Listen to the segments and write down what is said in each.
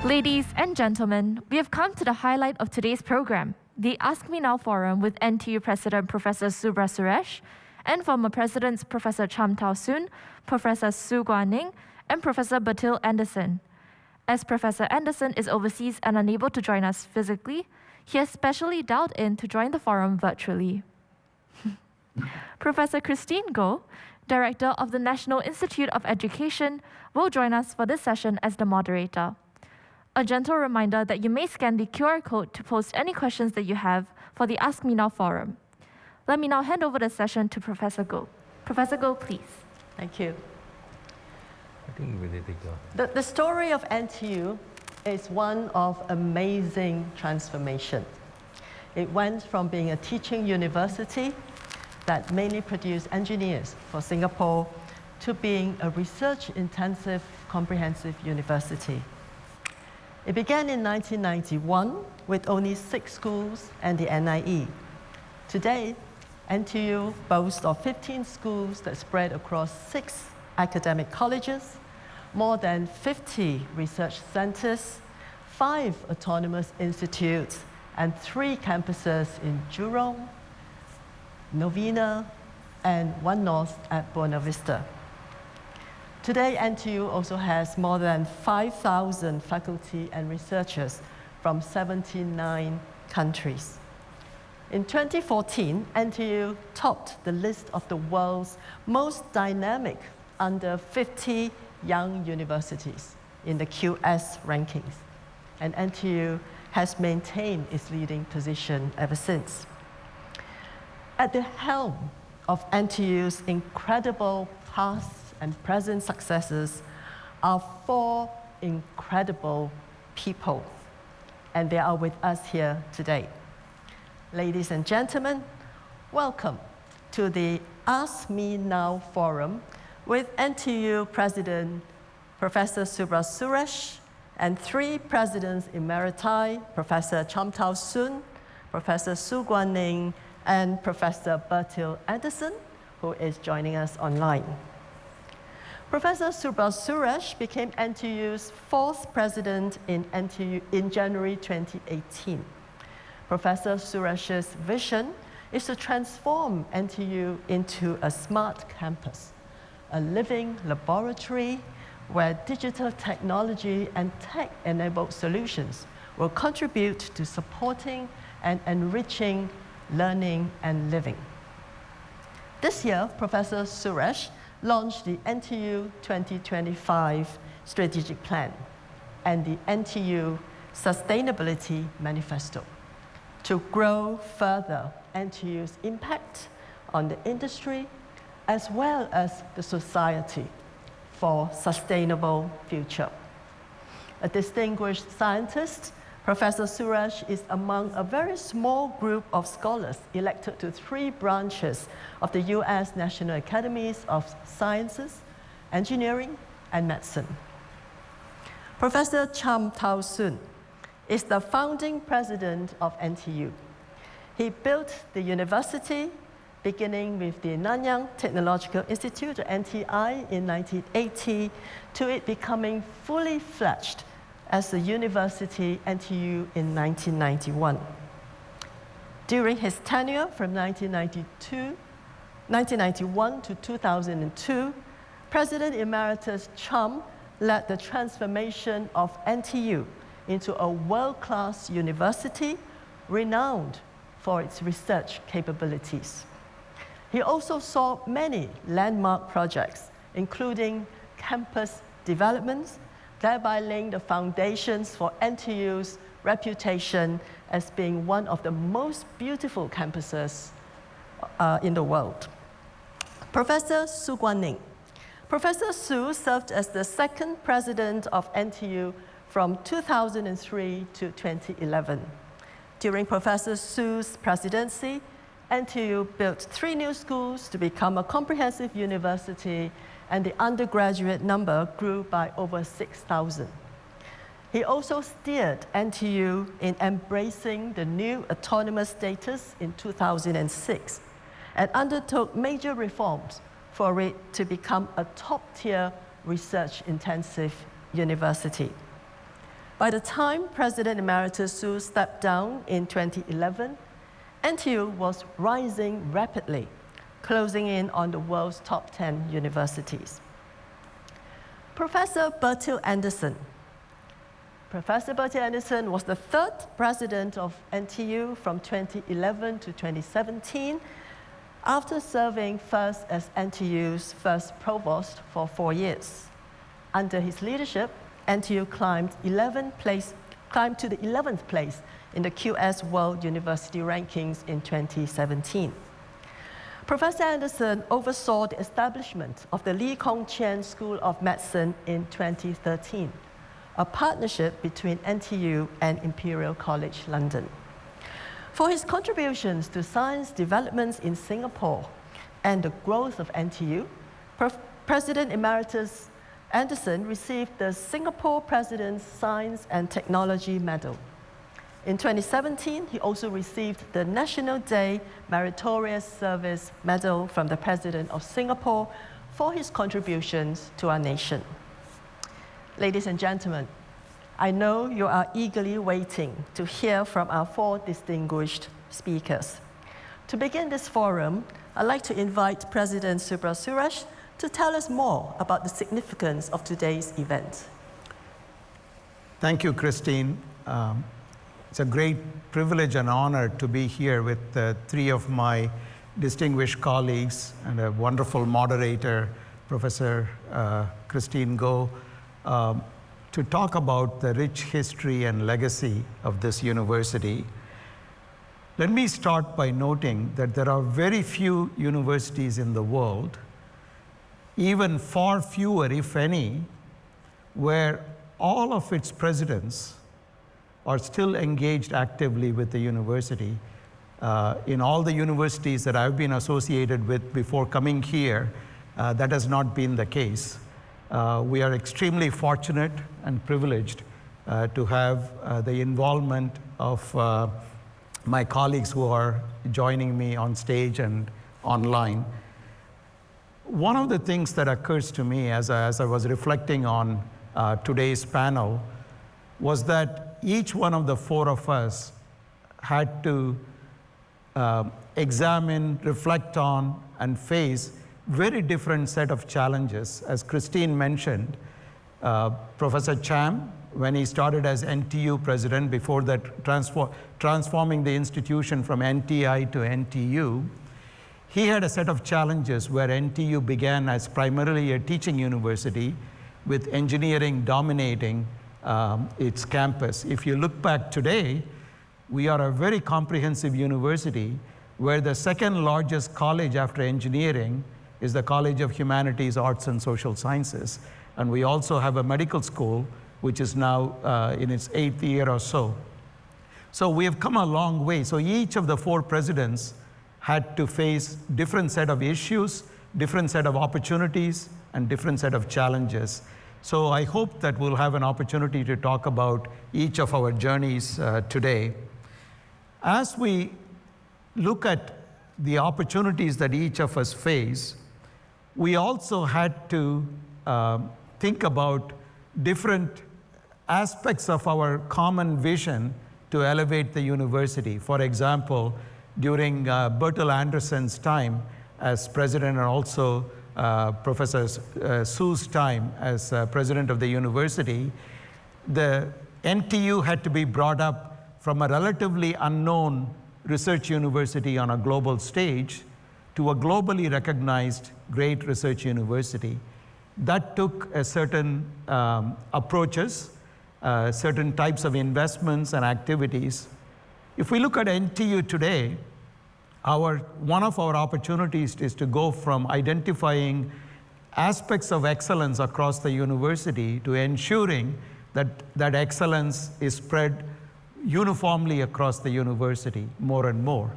Ladies and gentlemen, we have come to the highlight of today's program, the Ask Me Now Forum with NTU President Professor Subra Suresh and former Presidents Professor Cham Tao Soon, Professor Guaning, and Professor Bertil Andersson. As Professor Andersson is overseas and unable to join us physically, he has specially dialed in to join the forum virtually. Professor Christine Goh, Director of the National Institute of Education, will join us for this session as the moderator. A gentle reminder that you may scan the QR code to post any questions that you have for the Ask Me Now forum. Let me now hand over the session to Professor Goh. Professor Goh, please. Thank you. I think we need to go. The story of NTU is one of amazing transformation. It went from being a teaching university that mainly produced engineers for Singapore to being a research-intensive, comprehensive university. It began in 1991 with only 6 schools and the NIE. Today, NTU boasts of 15 schools that spread across 6 academic colleges, more than 50 research centers, 5 autonomous institutes, and 3 campuses in Jurong, Novena, and one north at Buena Vista. Today, NTU also has more than 5,000 faculty and researchers from 79 countries. In 2014, NTU topped the list of the world's most dynamic under 50 young universities in the QS rankings, and NTU has maintained its leading position ever since. At the helm of NTU's incredible past and present successes are 4 incredible people, and they are with us here today. Ladies and gentlemen, welcome to the Ask Me Now Forum with NTU President Professor Subra Suresh and 3 Presidents Emeriti, Professor Cham Tao Soon, Professor Guaning, and Professor Bertil Andersson, who is joining us online. Professor Subra Suresh became NTU's 4th president in January 2018. Professor Suresh's vision is to transform NTU into a smart campus, a living laboratory where digital technology and tech-enabled solutions will contribute to supporting and enriching learning and living. This year, Professor Suresh launched the NTU 2025 Strategic Plan and the NTU Sustainability Manifesto to grow further NTU's impact on the industry as well as the society for sustainable future. A distinguished scientist, Professor Suresh is among a very small group of scholars elected to 3 branches of the US National Academies of Sciences, Engineering, and Medicine. Professor Cham Tao Soon is the founding president of NTU. He built the university beginning with the Nanyang Technological Institute, or NTI, in 1980, to it becoming fully fledged as the University NTU in 1991. During his tenure from 1991 to 2002, President Emeritus Cham led the transformation of NTU into a world-class university renowned for its research capabilities. He also saw many landmark projects, including campus developments, thereby laying the foundations for NTU's reputation as being one of the most beautiful campuses in the world. Professor Guaning. Professor Su served as the 2nd president of NTU from 2003 to 2011. During Professor Su's presidency, NTU built 3 new schools to become a comprehensive university, and the undergraduate number grew by over 6,000. He also steered NTU in embracing the new autonomous status in 2006 and undertook major reforms for it to become a top-tier research-intensive university. By the time President Emeritus Soon stepped down in 2011, NTU was rising rapidly, closing in on the world's top 10 universities. Professor Bertil Andersson. Professor Bertil Andersson was the third president of NTU from 2011 to 2017, after serving first as NTU's first provost for 4 years. Under his leadership, NTU climbed to the 11th place in the QS World University Rankings in 2017. Professor Andersson oversaw the establishment of the Lee Kong Chian School of Medicine in 2013, a partnership between NTU and Imperial College London. For his contributions to science developments in Singapore and the growth of NTU, President Emeritus Andersson received the Singapore President's Science and Technology Medal. In 2017, he also received the National Day Meritorious Service Medal from the President of Singapore for his contributions to our nation. Ladies and gentlemen, I know you are eagerly waiting to hear from our 4 distinguished speakers. To begin this forum, I'd like to invite President Subra Suresh to tell us more about the significance of today's event. Thank you, Christine. It's a great privilege and honor to be here with 3 of my distinguished colleagues and a wonderful moderator, Professor Christine Goh, to talk about the rich history and legacy of this university. Let me start by noting that there are very few universities in the world, even far fewer, if any, where all of its presidents are still engaged actively with the university. In all the universities that I've been associated with before coming here, that has not been the case. We are extremely fortunate and privileged to have the involvement of my colleagues who are joining me on stage and online. One of the things that occurs to me as I was reflecting on today's panel was that each one of the 4 of us had to examine, reflect on, and face very different set of challenges. As Christine mentioned, Professor Cham, when he started as NTU president, before that transforming the institution from NTI to NTU, he had a set of challenges where NTU began as primarily a teaching university with engineering dominating its campus. If you look back today, we are a very comprehensive university where the 2nd largest college after engineering is the College of Humanities, Arts, and Social Sciences. And we also have a medical school, which is now in its 8th year or so. So we have come a long way. So each of the 4 presidents had to face different set of issues, different set of opportunities, and different set of challenges. So I hope that we'll have an opportunity to talk about each of our journeys today. As we look at the opportunities that each of us face, we also had to think about different aspects of our common vision to elevate the university. For example, during Bertil Andersson's time as president and also Professor Soon's time as president of the university, the NTU had to be brought up from a relatively unknown research university on a global stage to a globally recognized great research university. That took a certain approaches, certain types of investments and activities. If we look at NTU today, one of our opportunities is to go from identifying aspects of excellence across the university to ensuring that that excellence is spread uniformly across the university more and more.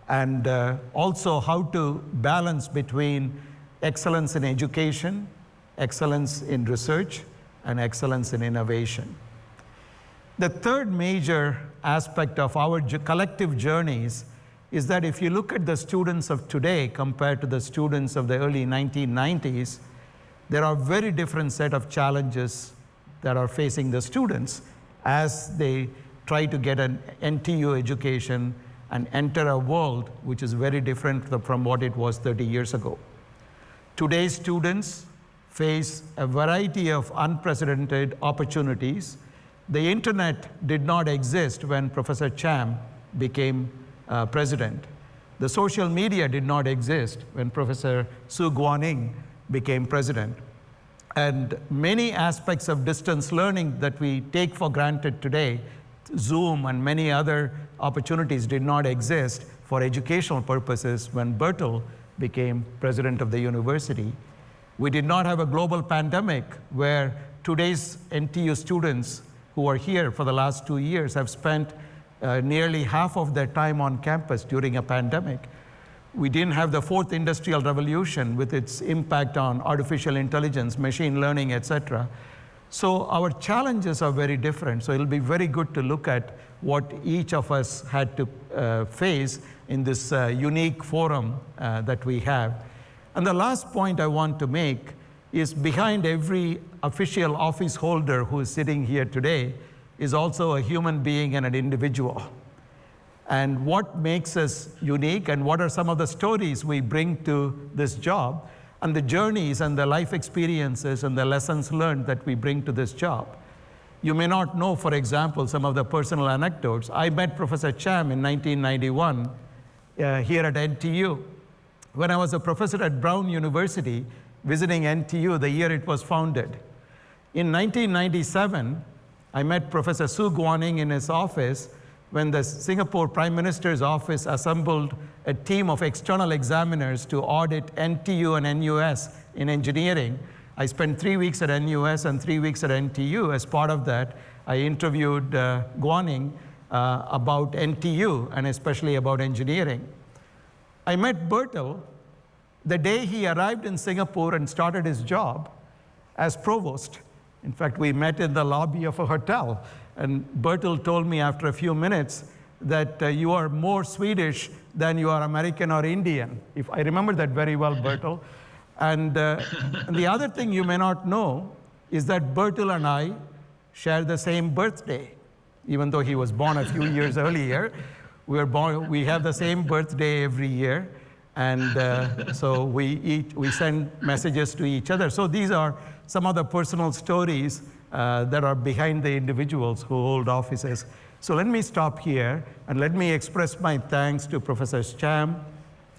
And also how to balance between excellence in education, excellence in research, and excellence in innovation. The third major aspect of our collective journeys is that if you look at the students of today compared to the students of the early 1990s, there are very different set of challenges that are facing the students. as they try to get an NTU education and enter a world which is very different from what it was 30 years ago. Today's students face a variety of unprecedented opportunities. The internet did not exist when Professor Cham became president. The social media did not exist when Professor Guaning became president. And many aspects of distance learning that we take for granted today, Zoom and many other opportunities, did not exist for educational purposes when Bertil became president of the university. We did not have a global pandemic where today's NTU students who are here for the last 2 years have spent nearly half of their time on campus during a pandemic. We didn't have the fourth industrial revolution with its impact on artificial intelligence, machine learning, etc. So our challenges are very different. So it'll be very good to look at what each of us had to face in this unique forum that we have. And the last point I want to make is behind every official office holder who is sitting here today is also a human being and an individual. And what makes us unique and what are some of the stories we bring to this job and the journeys and the life experiences and the lessons learned that we bring to this job. You may not know, for example, some of the personal anecdotes. I met Professor Cham in 1991 here at NTU. When I was a professor at Brown University, visiting NTU the year it was founded. In 1997, I met Professor Guaning in his office when the Singapore Prime Minister's office assembled a team of external examiners to audit NTU and NUS in engineering. I spent 3 weeks at NUS and 3 weeks at NTU. As part of that, I interviewed Guaning about NTU and especially about engineering. I met Bertil the day he arrived in Singapore and started his job as provost. In fact, we met in the lobby of a hotel, and Bertil told me after a few minutes that you are more Swedish than you are American or Indian. If I remember that very well, Bertil. And the other thing you may not know is that Bertil and I share the same birthday. Even though he was born a few years earlier, we have the same birthday every year. And so we send messages to each other. So these are some of the personal stories that are behind the individuals who hold offices. So let me stop here and let me express my thanks to Professors Cham,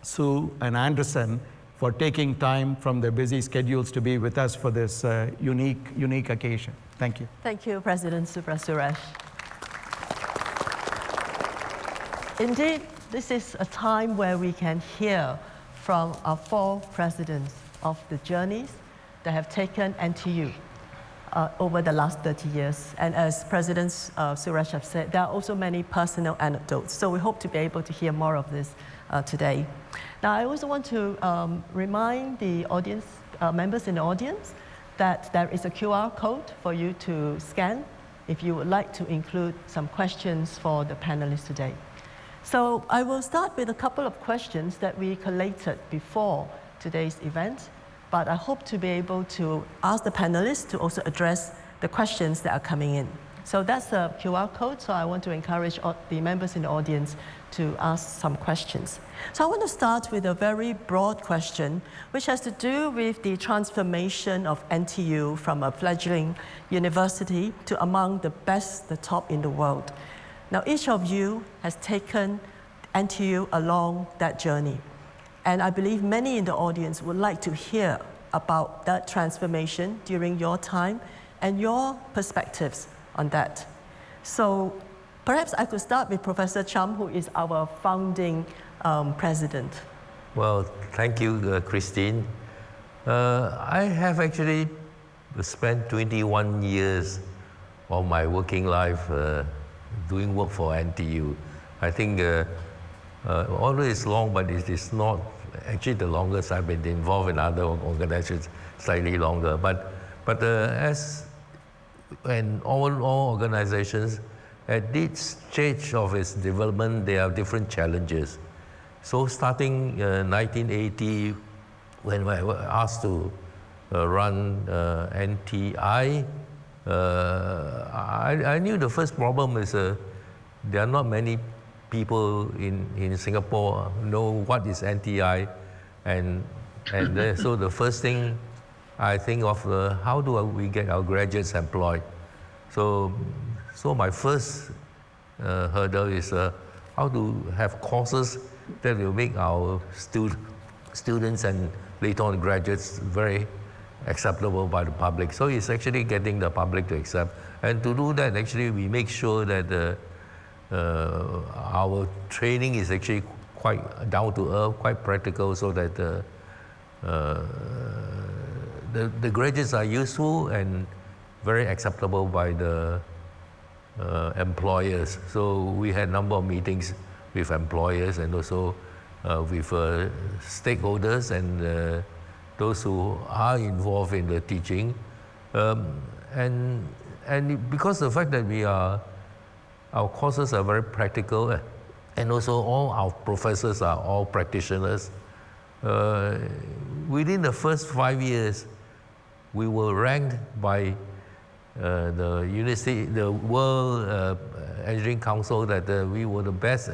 Sue, and Andersson for taking time from their busy schedules to be with us for this unique occasion. Thank you. Thank you, President Subra Suresh. Indeed, this is a time where we can hear from our 4 presidents of the journeys that have taken NTU over the last 30 years. And as President Suresh have said, there are also many personal anecdotes. So we hope to be able to hear more of this today. Now, I also want to remind the audience, members in the audience, that there is a QR code for you to scan if you would like to include some questions for the panelists today. So I will start with a couple of questions that we collated before today's event, but I hope to be able to ask the panelists to also address the questions that are coming in. So that's a QR code, so I want to encourage the members in the audience to ask some questions. So I want to start with a very broad question, which has to do with the transformation of NTU from a fledgling university to among the best, the top in the world. Now, each of you has taken NTU along that journey. And I believe many in the audience would like to hear about that transformation during your time and your perspectives on that. So perhaps I could start with Professor Cham, who is our founding president. Well, thank you, Christine. I have actually spent 21 years of my working life doing work for NTU. I think although it's long, but it is not actually the longest. I've been involved in other organizations slightly longer. But as in all organizations, at each stage of its development, there are different challenges. So starting 1980, when I was asked to run NTI, I knew the first problem is there are not many people in Singapore know what is NTI, so the first thing I think of how do we get our graduates employed. So my first hurdle is how to have courses that will make our students and later on graduates very acceptable by the public. So it's actually getting the public to accept. And to do that, actually, we make sure that our training is actually quite down to earth, quite practical, so that the graduates are useful and very acceptable by the employers. So we had a number of meetings with employers and also with stakeholders and those who are involved in the teaching. And because of the fact that our courses are very practical and also all our professors are all practitioners, within the first 5 years, we were ranked by the World Engineering Council that we were the best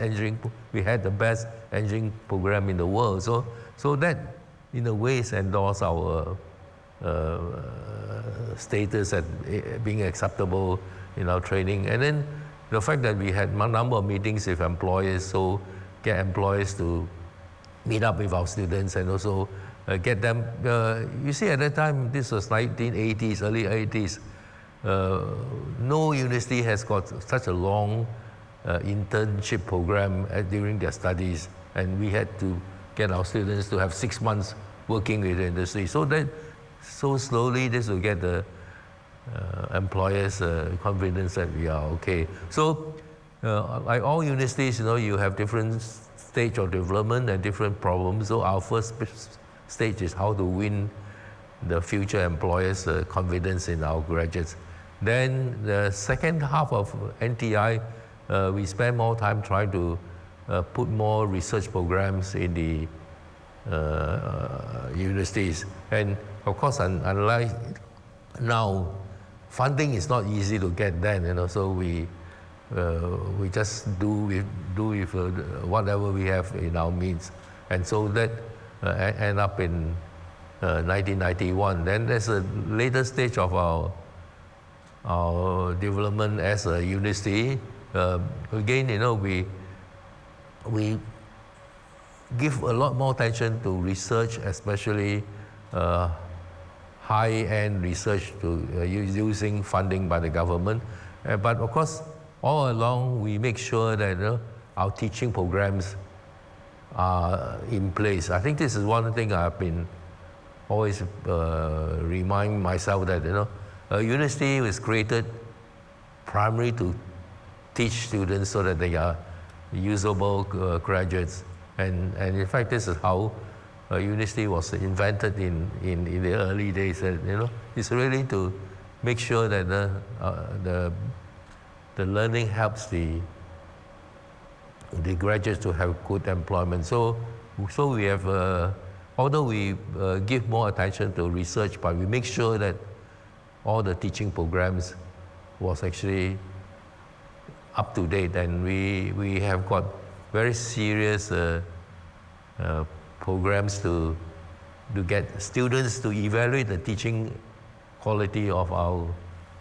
we had the best engineering program in the world. So that, in a way, endorsed our status as being acceptable in our training. And then the fact that we had a number of meetings with employers, so get employers to meet up with our students and also get them, you see, at that time, this was 1980s, early 80s, no university has got such a long internship program during their studies, and we had to get our students to have 6 months working with the industry. So slowly this will get the employers' confidence that we are okay. So like all universities, you have different stage of development and different problems. So our first stage is how to win the future employers' confidence in our graduates. Then the second half of NTI, we spend more time trying to put more research programs in the universities. And of course, unlike now, funding is not easy to get then, so we just do with whatever we have in our means. And so that end up in 1991. Then there's a later stage of our development as a university. Again, we give a lot more attention to research, especially high-end research using funding by the government. But of course, all along, we make sure that our teaching programs are in place. I think this is one thing I've been always remind myself that a university was created primarily to teach students so that they are usable graduates. And in fact, this is how university was invented in the early days. It's really to make sure that the learning helps the graduates to have good employment. So we have, although we give more attention to research, but we make sure that all the teaching programs was actually up to date, and we have got very serious programs to get students to evaluate the teaching quality of our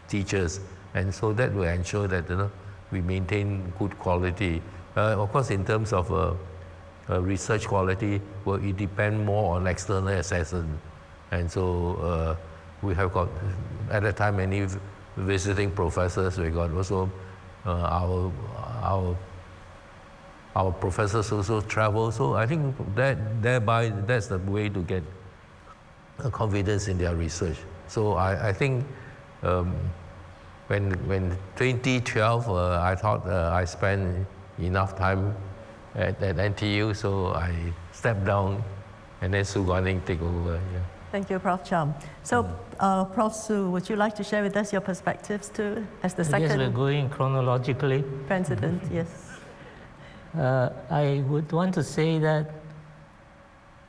teachers, and so that will ensure that we maintain good quality. Of course, in terms of research quality, it depends more on external assessment, and so we have got at that time many visiting professors. We got also our professors also travel. So I think that's the way to get confidence in their research. So I think when 2012, I thought I spent enough time at NTU, so I stepped down, and then Guaning take over. Yeah. Thank you, Prof. Cham. So, Prof. Su, would you like to share with us your perspectives too, as the second? Yes, we're going chronologically. President, yes. I would want to say that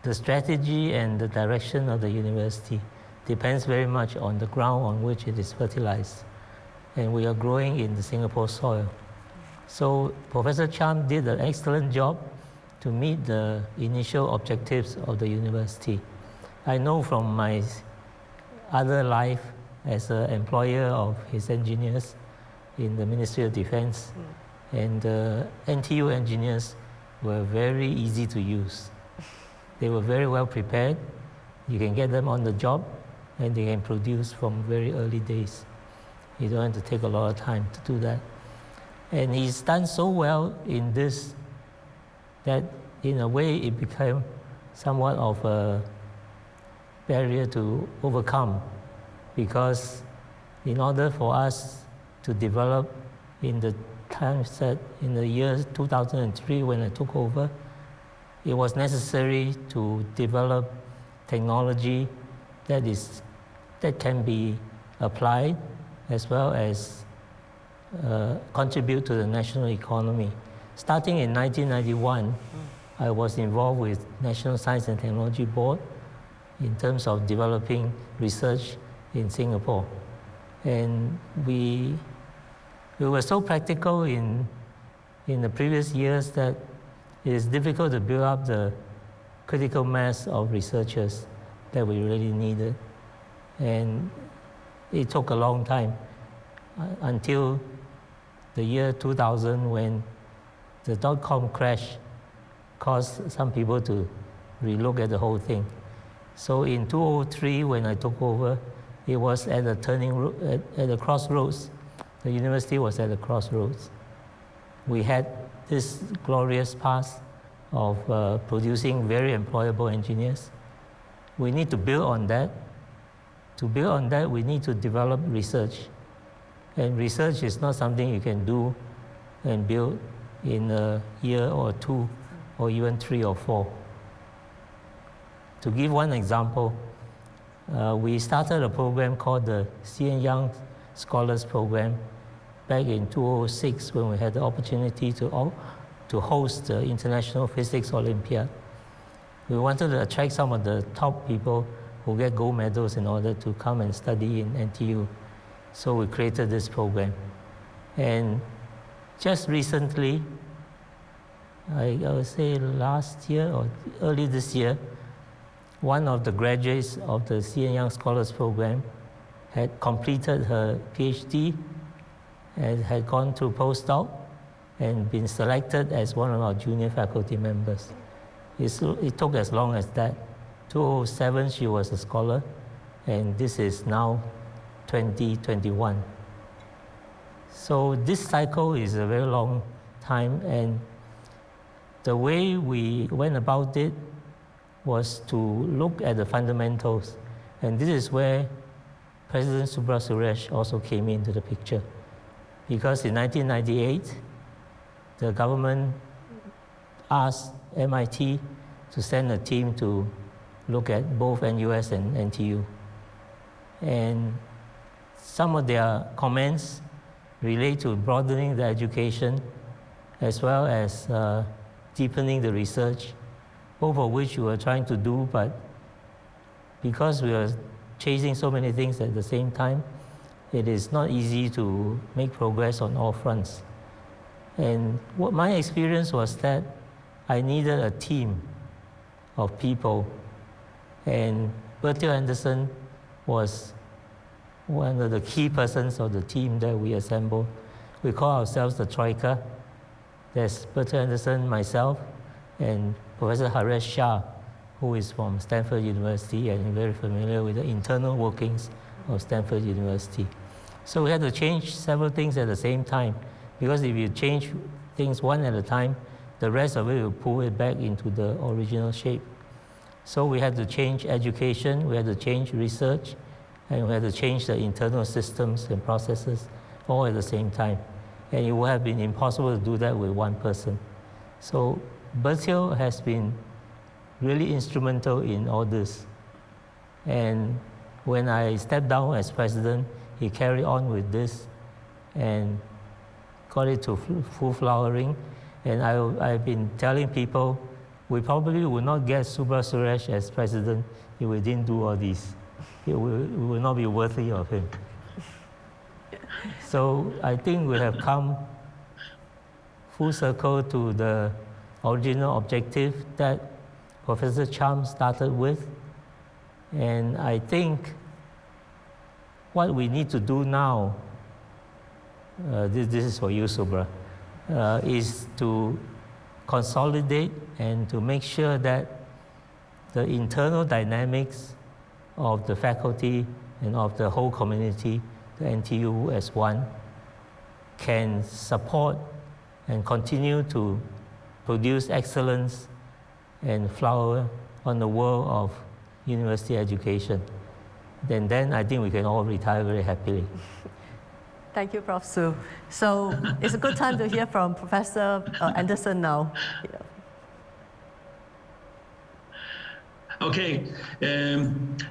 the strategy and the direction of the university depends very much on the ground on which it is fertilized. and we are growing in the Singapore soil. So Professor Cham did an excellent job to meet the initial objectives of the university. I know from my other life as an employer of his engineers in the Ministry of Defense, and the NTU engineers were very easy to use. They were very well prepared. You can get them on the job, and they can produce from very early days. You don't have to take a lot of time to do that. And he's done so well in this that in a way it became somewhat of a barrier to overcome, because in order for us to develop in the time set in the year 2003 when I took over, it was necessary to develop technology that can be applied as well as contribute to the national economy. Starting in 1991, I was involved with National Science and Technology Board in terms of developing research in Singapore. And we were so practical in the previous years that it is difficult to build up the critical mass of researchers that we really needed. And it took a long time until the year 2000 when the dot-com crash caused some people to relook at the whole thing. So in 2003, when I took over, it was at a at the crossroads. The university was at the crossroads. We had this glorious past of producing very employable engineers. We need to build on that. To build on that, we need to develop research. And research is not something you can do and build in a year or two, or even 3 or 4. To give one example, we started a program called the C.N. Young Scholars Program back in 2006 when we had the opportunity to host the International Physics Olympiad. We wanted to attract some of the top people who get gold medals in order to come and study in NTU. So we created this program. And just recently, I would say last year or early this year, one of the graduates of the C.N. Young Scholars Program had completed her PhD and had gone through postdoc and been selected as one of our junior faculty members. It took as long as that. 2007, she was a scholar, and this is now 2021. So this cycle is a very long time, and the way we went about it was to look at the fundamentals. And this is where President Subra Suresh also came into the picture. Because in 1998, the government asked MIT to send a team to look at both NUS and NTU. And some of their comments relate to broadening the education as well as deepening the research, both of which we were trying to do, but because we were chasing so many things at the same time, it is not easy to make progress on all fronts. And what my experience was that I needed a team of people, and Bertil Andersson was one of the key persons of the team that we assembled. We call ourselves the Troika. There's Bertil Andersson, myself, and Professor Suresh Shah, who is from Stanford University and very familiar with the internal workings of Stanford University. So we had to change several things at the same time, because if you change things one at a time, the rest of it will pull it back into the original shape. So we had to change education, we had to change research, and we had to change the internal systems and processes all at the same time. And it would have been impossible to do that with one person. So Bertil has been really instrumental in all this. And when I stepped down as president, he carried on with this and got it to full flowering. And I've been telling people, we probably would not get Subra Suresh as president if we didn't do all this. We will not be worthy of him. So I think we have come full circle to the original objective that Professor Cham started with. And I think what we need to do now, this is for you, Subra, is to consolidate and to make sure that the internal dynamics of the faculty and of the whole community, the NTU as one, can support and continue to produce excellence and flower on the world of university education. Then I think we can all retire very happily. Thank you, Prof. Su. So it's a good time to hear from Professor Andersson now. Yeah. Okay,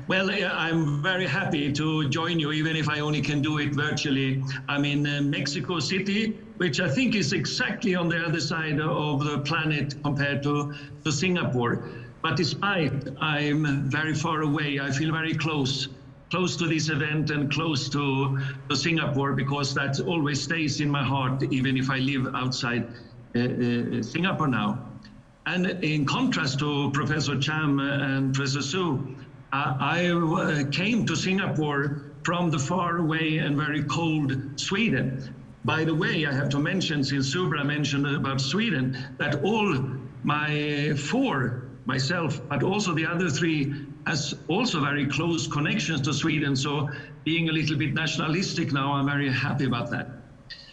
well, I'm very happy to join you, even if I only can do it virtually. I'm in Mexico City, which I think is exactly on the other side of the planet compared to Singapore. But despite I'm very far away, I feel very close to this event and close to Singapore, because that always stays in my heart, even if I live outside Singapore now. And in contrast to Professor Cham and Professor Su, I came to Singapore from the far away and very cold Sweden. By the way, I have to mention, since Subra mentioned about Sweden, that all my four, myself, but also the other three, has also very close connections to Sweden. So being a little bit nationalistic now, I'm very happy about that.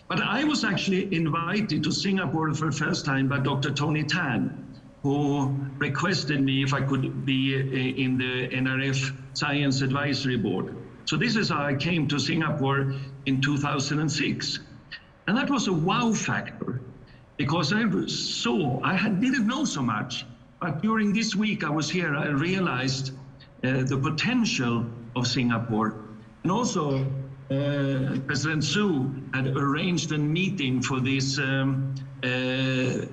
But I was actually invited to Singapore for the first time by Dr. Tony Tan, who requested me if I could be in the NRF Science Advisory Board. So this is how I came to Singapore in 2006. And that was a wow factor, because I didn't know so much. But during this week I was here, I realized the potential of Singapore. And also President Su had arranged a meeting for this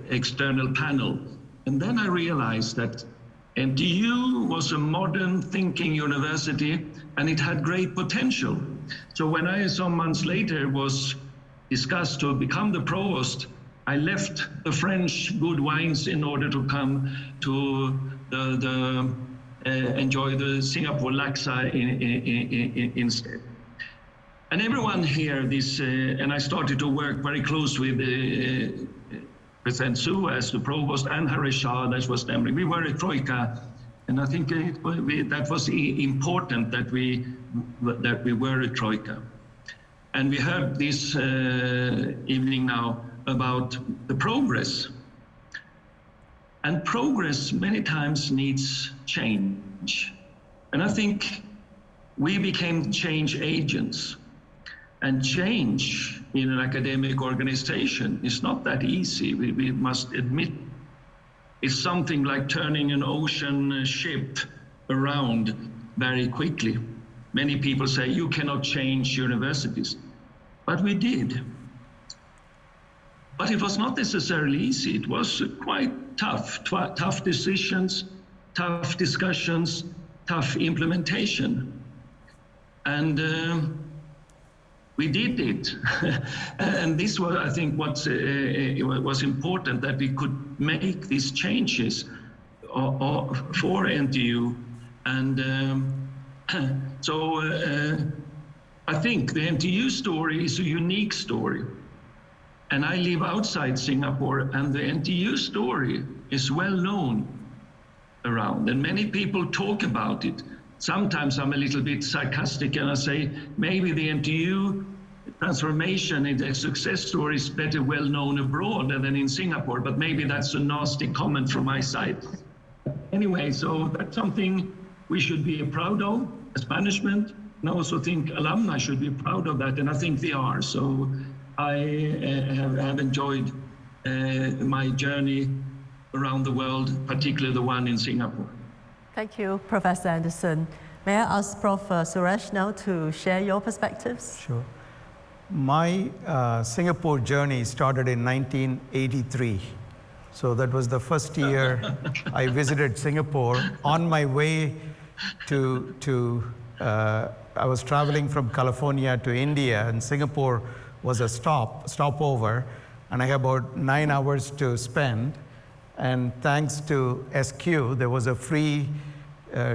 external panel. And then I realized that NTU was a modern thinking university and it had great potential. So when I, some months later, was discussed to become the provost, I left the French good wines in order to come to enjoy the Singapore Laksa instead. And everyone here, and I started to work very close with President Su as the provost and Harish Shah, that was them. We were a troika, and I think that was important that we were a troika. And we heard this evening now about the progress. And progress many times needs change. And I think we became change agents. And change in an academic organization is not that easy, we must admit. It's something like turning an ocean ship around very quickly. Many people say you cannot change universities, but we did. But it was not necessarily easy. It was quite tough decisions, tough discussions, tough implementation. And we did it. And this was, I think, what was important, that we could make these changes for NTU. And so I think the NTU story is a unique story. And I live outside Singapore, and the NTU story is well known around, and many people talk about it. Sometimes I'm a little bit sarcastic and I say, maybe the NTU transformation into a success story is better well known abroad than in Singapore, but maybe that's a nasty comment from my side. Anyway, so that's something we should be proud of as management, and I also think alumni should be proud of that, and I think they are. So I have enjoyed my journey around the world, particularly the one in Singapore. Thank you, Professor Andersson. May I ask Prof. Suresh now to share your perspectives? Sure. My Singapore journey started in 1983. So that was the first year I visited Singapore. On my way I was traveling from California to India, and Singapore was a stopover, and I had about 9 hours to spend. And thanks to SQ, there was a free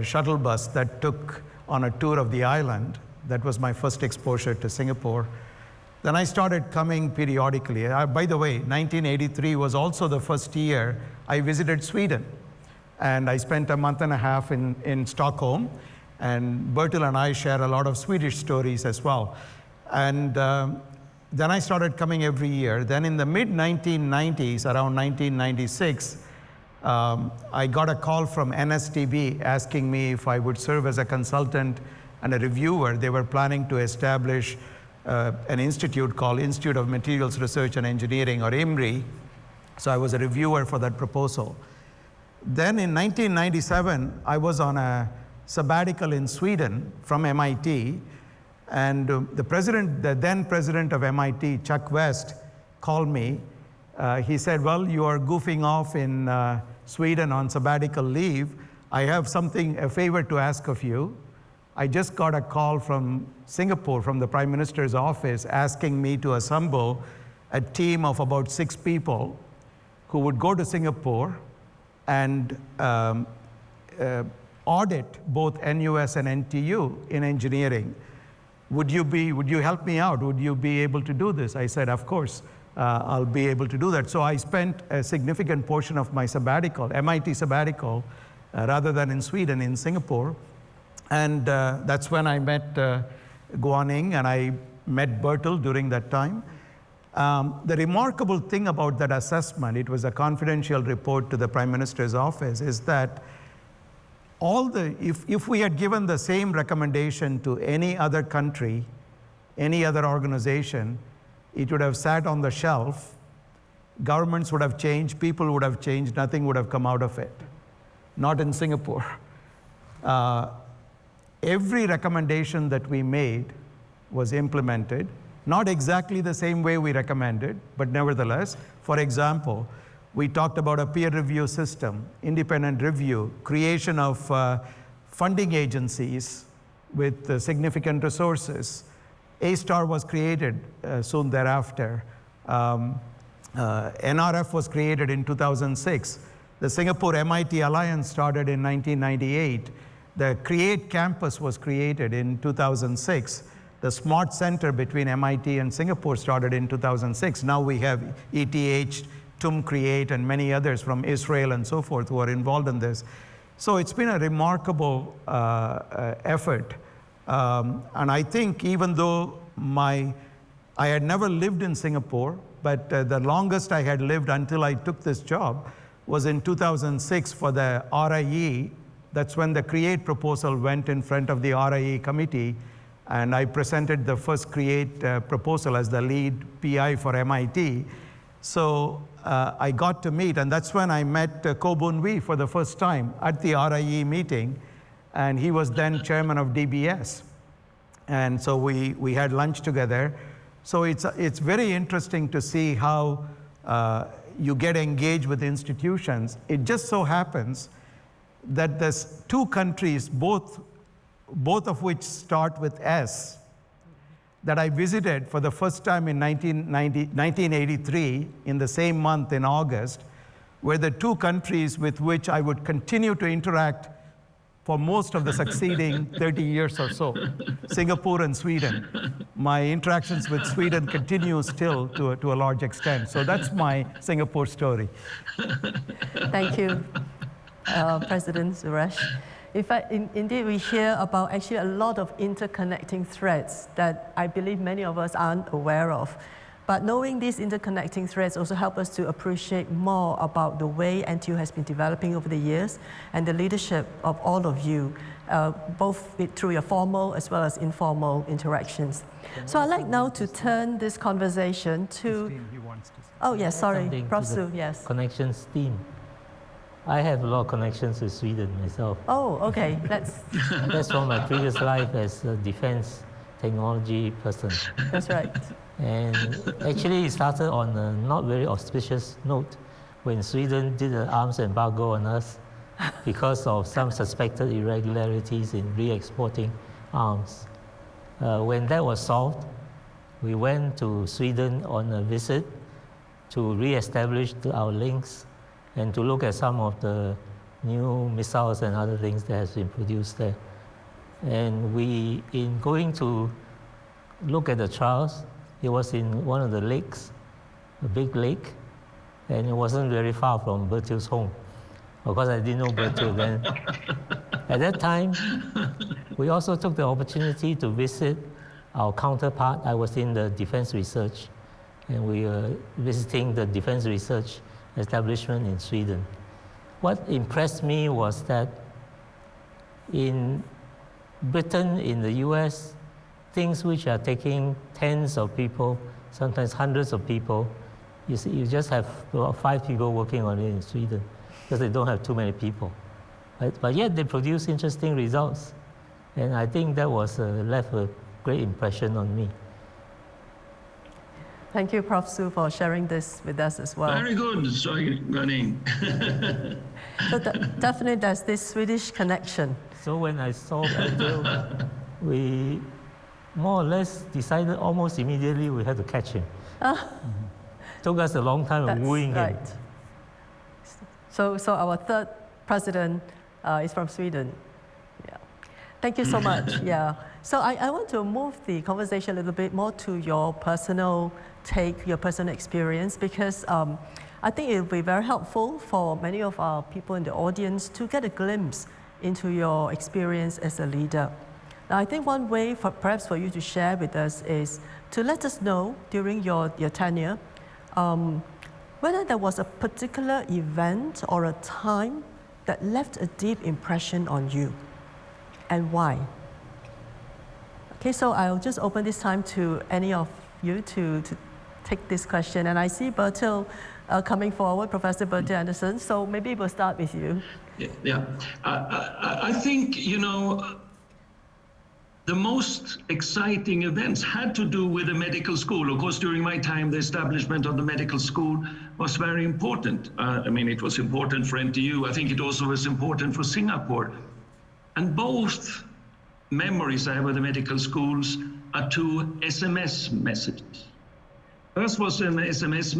shuttle bus that took on a tour of the island. That was my first exposure to Singapore. Then I started coming periodically. By the way, 1983 was also the first year I visited Sweden. And I spent a month and a half in Stockholm. And Bertil and I share a lot of Swedish stories as well. And then I started coming every year. Then in the mid-1990s, around 1996, I got a call from NSTB asking me if I would serve as a consultant and a reviewer. They were planning to establish an institute called Institute of Materials Research and Engineering, or IMRI. So I was a reviewer for that proposal. Then in 1997, I was on a sabbatical in Sweden from MIT. And the then president of MIT, Chuck West, called me. He said, well, you are goofing off in Sweden on sabbatical leave. I have a favor to ask of you. I just got a call from Singapore, from the Prime Minister's office, asking me to assemble a team of about 6 people who would go to Singapore and audit both NUS and NTU in engineering. Would you help me out? Would you be able to do this? I said, of course, I'll be able to do that. So I spent a significant portion of my sabbatical, MIT sabbatical, rather than in Sweden, in Singapore. And that's when I met Guaning, and I met Bertil during that time. The remarkable thing about that assessment, it was a confidential report to the Prime Minister's office, is that if we had given the same recommendation to any other country, any other organization, it would have sat on the shelf. Governments would have changed, people would have changed, nothing would have come out of it. Not in Singapore. Every recommendation that we made was implemented, not exactly the same way we recommended, but nevertheless. For example, we talked about a peer review system, independent review, creation of funding agencies with significant resources. A-STAR was created soon thereafter. NRF was created in 2006. The Singapore-MIT Alliance started in 1998. The CREATE campus was created in 2006. The Smart Center between MIT and Singapore started in 2006. Now we have ETH, TUM Create, and many others from Israel and so forth who are involved in this. So it's been a remarkable effort. And I think even though I had never lived in Singapore, but the longest I had lived until I took this job was in 2006 for the RIE. That's when the CREATE proposal went in front of the RIE committee, and I presented the first CREATE proposal as the lead PI for MIT. So I got to meet, and that's when I met Koh Boon Wee for the first time at the RIE meeting, and he was then chairman of DBS. And so we had lunch together. So it's very interesting to see how you get engaged with institutions. It just so happens that there's 2 countries, both of which start with S, that I visited for the first time in 1983, in the same month in August, were the 2 countries with which I would continue to interact for most of the succeeding 30 years or so, Singapore and Sweden. My interactions with Sweden continue still to a large extent. So that's my Singapore story. Thank you, President Suresh. In fact, indeed, we hear about actually a lot of interconnecting threads that I believe many of us aren't aware of. But knowing these interconnecting threads also help us to appreciate more about the way NTU has been developing over the years and the leadership of all of you, both through your formal as well as informal interactions. So I'd like now to turn this conversation to... Oh, yes, sorry, Prof. Su, yes. Connections team. I have a lot of connections with Sweden myself. Oh, okay. That's from my previous life as a defense technology person. That's right. And actually, it started on a not very auspicious note when Sweden did an arms embargo on us because of some suspected irregularities in re-exporting arms. When that was solved, we went to Sweden on a visit to re-establish our links and to look at some of the new missiles and other things that has been produced there. And we, in going to look at the trials, it was in one of the lakes, a big lake, and it wasn't very far from Bertil's home. Of course, I didn't know Bertil then. At that time, we also took the opportunity to visit our counterpart. I was in the defense research, and we were visiting the defense research establishment in Sweden. What impressed me was that in Britain, in the US, things which are taking tens of people, sometimes hundreds of people, you see, you just have about 5 people working on it in Sweden because they don't have too many people. But yet they produce interesting results. And I think that was left a great impression on me. Thank you, Prof. Su, for sharing this with us as well. Very good, sorry, Guaning. So definitely there's this Swedish connection. So when I saw Bertil, we more or less decided almost immediately we had to catch him. Took us a long time of wooing him. So our third president is from Sweden. Yeah. Thank you so much. Yeah. So I want to move the conversation a little bit more to your personal take, your personal experience, because I think it will be very helpful for many of our people in the audience to get a glimpse into your experience as a leader. Now, I think one way perhaps for you to share with us is to let us know during your tenure whether there was a particular event or a time that left a deep impression on you, and why. Okay, so I'll just open this time to any of you to take this question. And I see Bertil coming forward, Professor Bertil Andersson, so maybe we'll start with you. Yeah. I think, you know, the most exciting events had to do with the medical school. Of course, during my time, the establishment of the medical school was very important. I mean, it was important for NTU. I think it also was important for Singapore. And both memories I have of the medical schools are 2 SMS messages. First was an SMS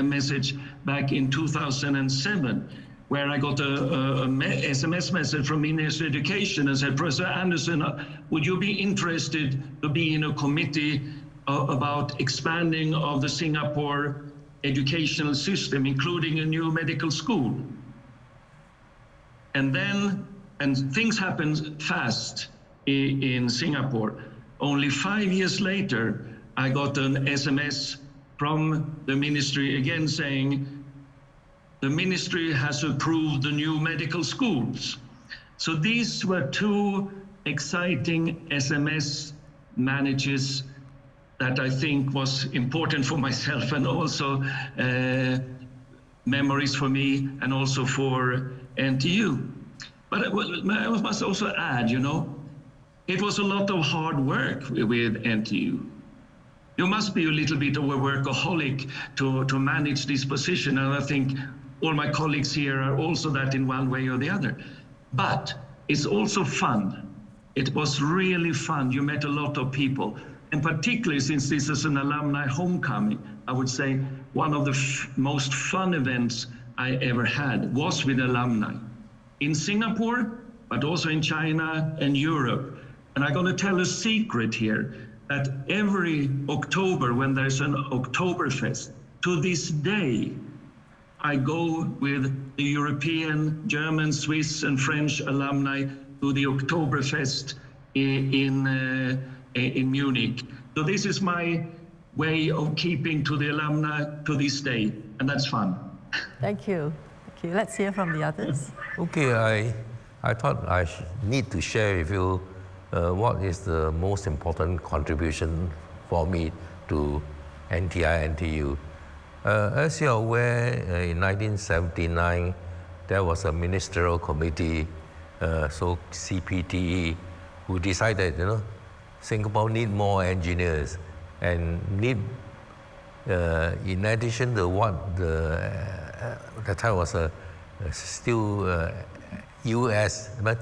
message back in 2007, where I got a SMS message from Ministry of Education and said, Professor Andersson, would you be interested to be in a committee about expanding of the Singapore educational system, including a new medical school? And things happened fast in Singapore. Only 5 years later, I got an SMS from the ministry again saying, the ministry has approved the new medical schools. So these were 2 exciting SMS messages that I think was important for myself, and also memories for me and also for NTU. But I must also add, you know, it was a lot of hard work with NTU. You must be a little bit of a workaholic to manage this position, and I think all my colleagues here are also that in one way or the other. But it's also fun. It was really fun. You met a lot of people. And particularly since this is an alumni homecoming, I would say one of the most fun events I ever had was with alumni. In Singapore, but also in China and Europe. And I'm gonna tell a secret here, that every October when there's an Oktoberfest, to this day, I go with the European, German, Swiss, and French alumni to the Oktoberfest in Munich. So this is my way of keeping to the alumni to this day, and that's fun. Thank you. Thank you. Let's hear from the others. Okay, I thought I need to share with you what is the most important contribution for me to NTU. As you're aware, in 1979, there was a ministerial committee, so CPTE, who decided, you know, Singapore need more engineers and need, in addition to what the time was still US, but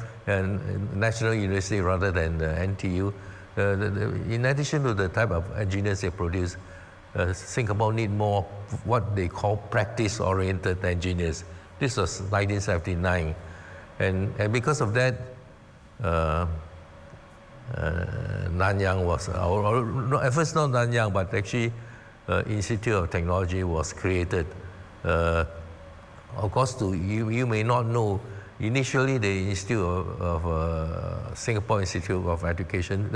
National University rather than NTU, in addition to the type of engineers they produce, Singapore need more what they call practice-oriented engineers. This was 1979, and because of that, Nanyang was, or at first not Nanyang, but actually Institute of Technology was created. Of course, you may not know, initially the Institute of Singapore Institute of Education,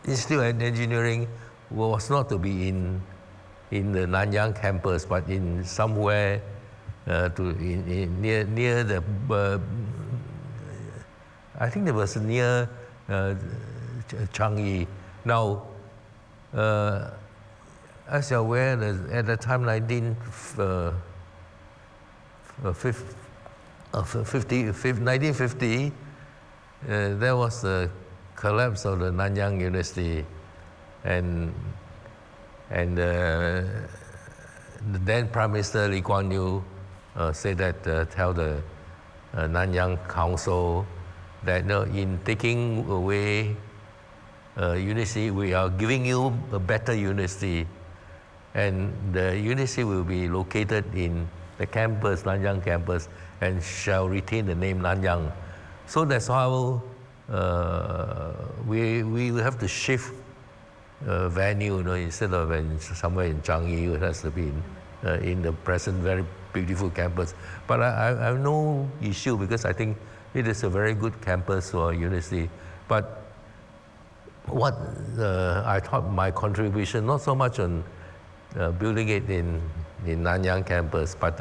Institute of Engineering was not to be in the Nanyang campus, but in somewhere near the, I think it was near Changi. Now, as you're aware, at the time 1950, there was the collapse of the Nanyang University, and the then Prime Minister Lee Kuan Yew said that, tell the Nanyang Council that in taking away university, we are giving you a better university, and the university will be located in the campus, Nanyang campus, and shall retain the name Nanyang. So that's how we will have to shift venue, instead of somewhere in Changi, it has to be in the present very beautiful campus. But I have no issue, because I think it is a very good campus for university. But what I thought my contribution, not so much on building it in Nanyang campus, but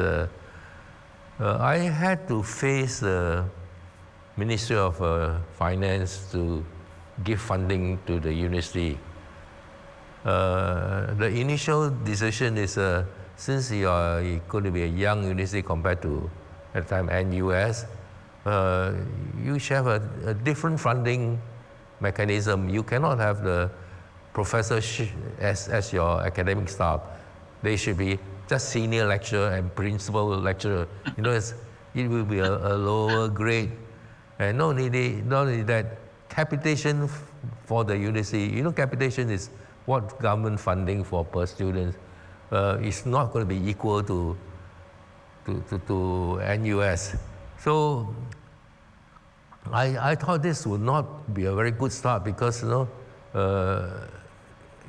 I had to face the Ministry of Finance to give funding to the university. The initial decision is, since you are going to be a young university compared to, at the time, NUS, you should have a different funding mechanism. You cannot have the professors as your academic staff. They should be just senior lecturer and principal lecturer. It will be a lower grade. And not only that, capitation for the university, capitation is what government funding for per student is not going to be equal to NUS. So I thought this would not be a very good start, because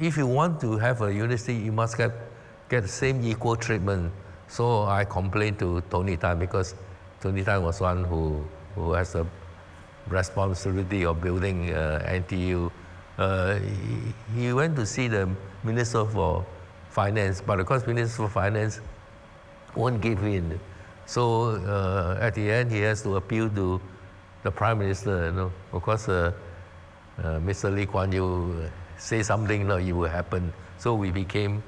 if you want to have a university, you must get the same equal treatment. So I complained to Tony Tan, because Tony Tan was one who has the responsibility of building NTU. He went to see the Minister for Finance, but of course Minister for Finance won't give in. So at the end, he has to appeal to the Prime Minister. Of course, Mr. Lee Kuan Yew say something, it will happen. So we became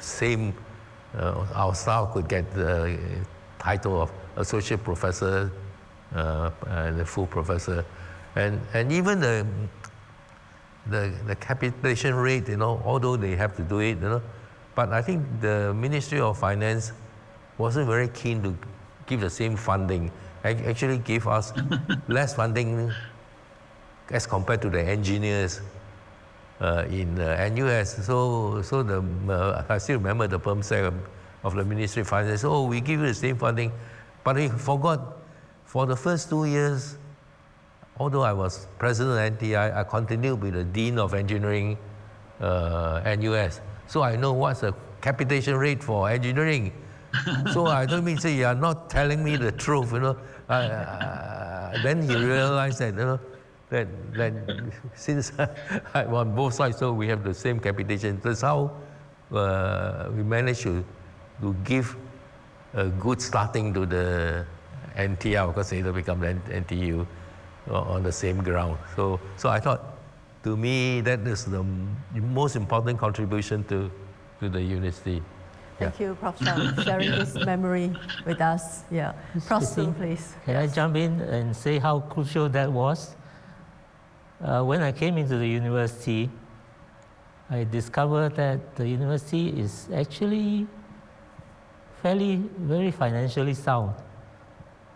same. Our staff could get the title of associate professor and the full professor, and even the capitation rate, although they have to do it, but I think the Ministry of Finance wasn't very keen to give the same funding. Actually give us less funding as compared to the engineers in NUS. So I still remember the perm sec of the Ministry of Finance. Oh, we give you the same funding, but he forgot. For the first 2 years, although I was president of NTI, I continued with the Dean of Engineering NUS. So I know what's the capitation rate for engineering. So I don't mean say you are not telling me the truth, Then he realized that, that since I'm on both sides, so we have the same capitation. That's how we managed to give a good starting to the NTL, because later become NTU on the same ground. So I thought, to me, that is the most important contribution to the university. Thank you, Prof. Cham, sharing this memory with us. Yeah, Prof. Soon, please. Can I jump in and say how crucial that was? When I came into the university, I discovered that the university is actually very financially sound.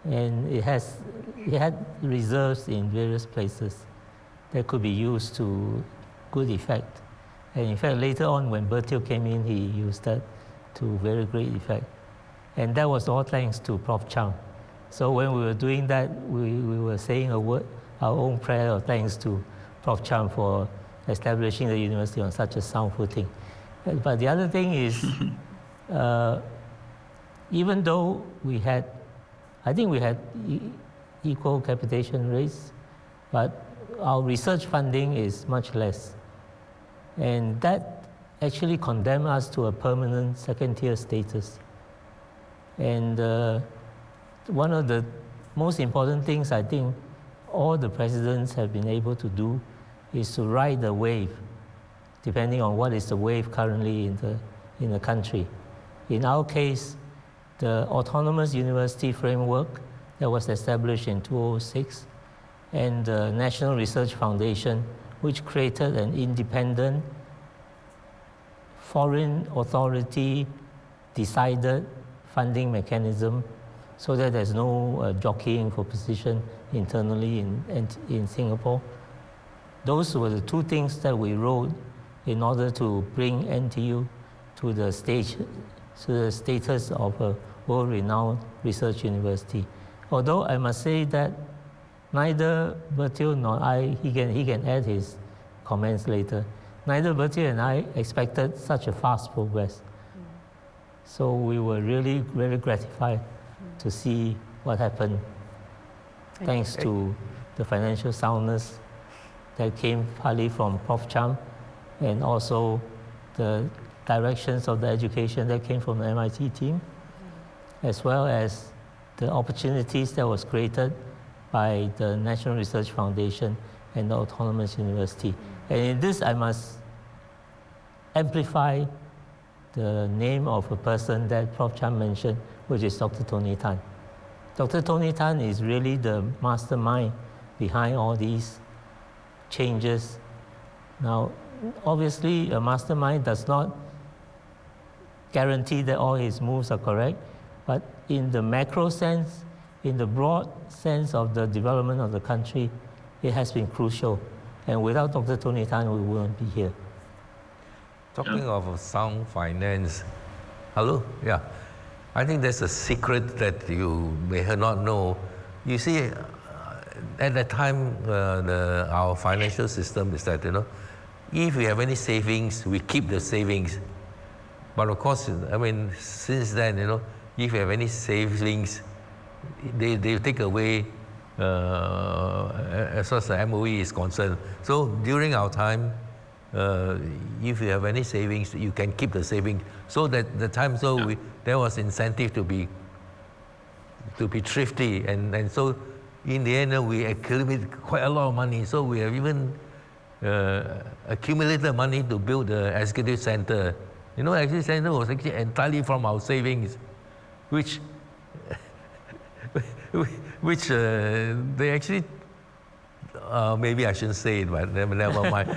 and it had reserves in various places that could be used to good effect. And in fact, later on when Bertil came in, he used that to very great effect. And that was all thanks to Prof. Cham. So when we were doing that, we were saying a word, our own prayer of thanks to Prof. Cham for establishing the university on such a sound footing. But the other thing is, even though I think we had equal capitation rates, but our research funding is much less. And that actually condemned us to a permanent second-tier status. And one of the most important things I think all the presidents have been able to do is to ride the wave, depending on what is the wave currently in the country. In our case, the Autonomous University Framework that was established in 2006 and the National Research Foundation, which created an independent, foreign authority decided funding mechanism so that there's no jockeying for position internally in Singapore. Those were the two things that we wrote in order to bring NTU to the status of a world-renowned research university. Although I must say that neither Bertil nor I, he can add his comments later, neither Bertil and I expected such a fast progress. So we were really very gratified to see what happened, thanks to the financial soundness that came partly from Prof. Cham and also the directions of the education that came from the MIT team, as well as the opportunities that was created by the National Research Foundation and the Autonomous University. And in this, I must amplify the name of a person that Prof. Cham mentioned, which is Dr. Tony Tan. Dr. Tony Tan is really the mastermind behind all these changes. Now, obviously, a mastermind does not guarantee that all his moves are correct, but in the macro sense, in the broad sense of the development of the country, it has been crucial. And without Dr. Tony Tan, we wouldn't be here. Talking of sound finance, hello? Yeah. I think there's a secret that you may not know. You see, at that time, our financial system is that, if we have any savings, we keep the savings. But of course, I mean, since then, if you have any savings, they take away as far as the MOE is concerned. So during our time, if you have any savings, you can keep the savings. So that the time, there was incentive to be thrifty, and so in the end, we accumulated quite a lot of money. So we have even accumulated money to build the executive center. Executive center was actually entirely from our savings, which they actually, maybe I shouldn't say it, but never mind.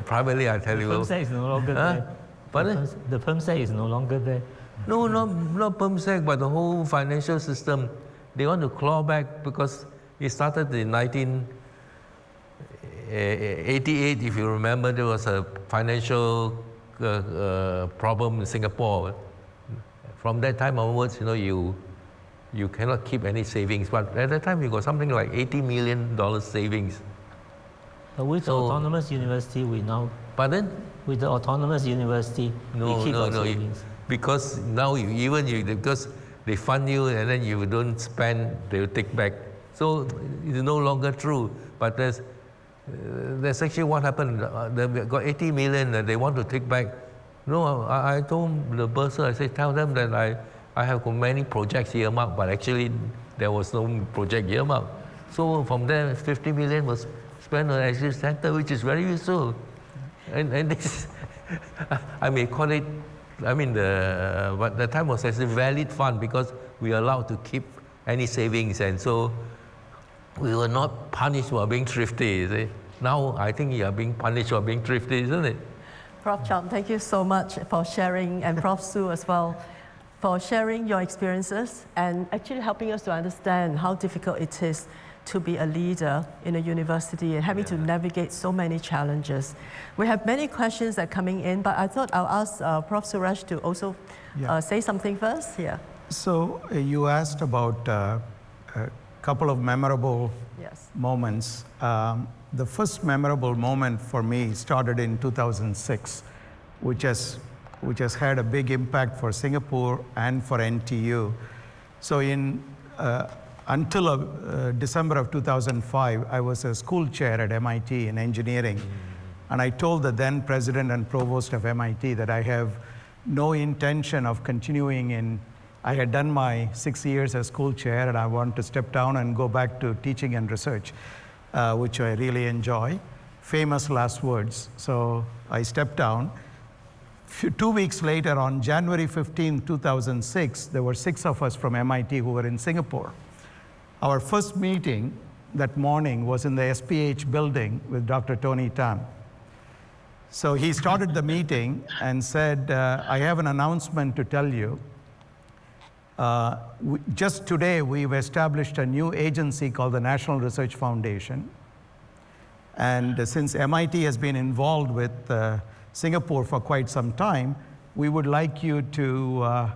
Privately, I tell you. The PERMSEC is no longer there. Pardon? The PERMSEC is no longer there. No, not PERMSEC, but the whole financial system. They want to claw back because it started in 1988, if you remember, there was a financial problem in Singapore. From that time onwards, you cannot keep any savings. But at that time, we got something like $80 million savings. But with the Autonomous University, we now... Pardon? With the Autonomous University, we keep our savings. Because now, because they fund you and then you don't spend, they'll take back. So it's no longer true. But there's actually what happened. They got 80 million that they want to take back. No, I told the bursar, I said, tell them that I have many projects earmarked, but actually there was no project earmarked. So from there, 50 million was spent on executive center, which is very useful. And this, I may call it, but the time was actually valid fund because we are allowed to keep any savings, and so we were not punished for being thrifty. You see? Now I think you are being punished for being thrifty, isn't it? Prof. Cham, thank you so much for sharing, and Prof. Su as well. for sharing your experiences and actually helping us to understand how difficult it is to be a leader in a university and having to navigate so many challenges. We have many questions that are coming in, but I thought I'll ask Prof. Suresh to also say something first. Yeah. So you asked about a couple of memorable moments. The first memorable moment for me started in 2006, which has had a big impact for Singapore and for NTU. So until December of 2005, I was a school chair at MIT in engineering. And I told the then president and provost of MIT that I have no intention of continuing in, I had done my 6 years as school chair and I want to step down and go back to teaching and research, which I really enjoy. Famous last words. So I stepped down. 2 weeks later, on January 15, 2006, there were 6 of us from MIT who were in Singapore. Our first meeting that morning was in the SPH building with Dr. Tony Tan. So he started the meeting and said, I have an announcement to tell you. Just today, we've established a new agency called the National Research Foundation. And since MIT has been involved with Singapore for quite some time, we would like you to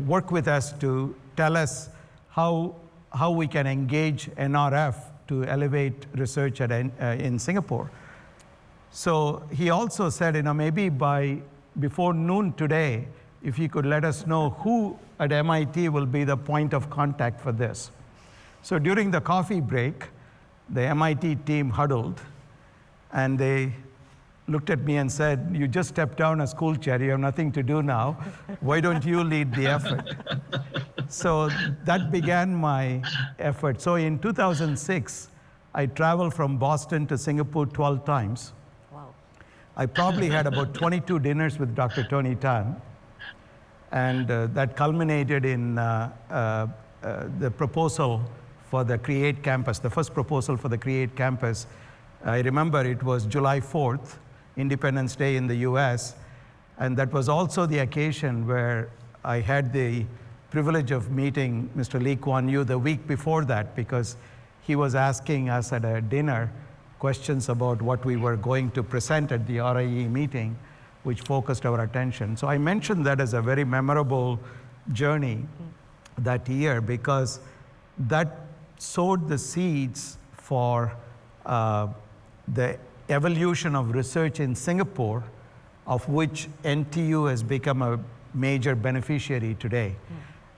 work with us to tell us how we can engage NRF to elevate research in Singapore. So he also said, maybe before noon today, if you could let us know who at MIT will be the point of contact for this. So during the coffee break, the MIT team huddled, and they looked at me and said, you just stepped down as school chair, you have nothing to do now. Why don't you lead the effort? So that began my effort. So in 2006, I traveled from Boston to Singapore 12 times. Wow. I probably had about 22 dinners with Dr. Tony Tan. And that culminated in the proposal for the Create Campus, the first proposal for the Create Campus. I remember it was July 4th, Independence Day in the US, and that was also the occasion where I had the privilege of meeting Mr. Lee Kuan Yew the week before that, because he was asking us at a dinner questions about what we were going to present at the RIE meeting, which focused our attention. So I mentioned that as a very memorable journey that year, because that sowed the seeds for the evolution of research in Singapore, of which NTU has become a major beneficiary today.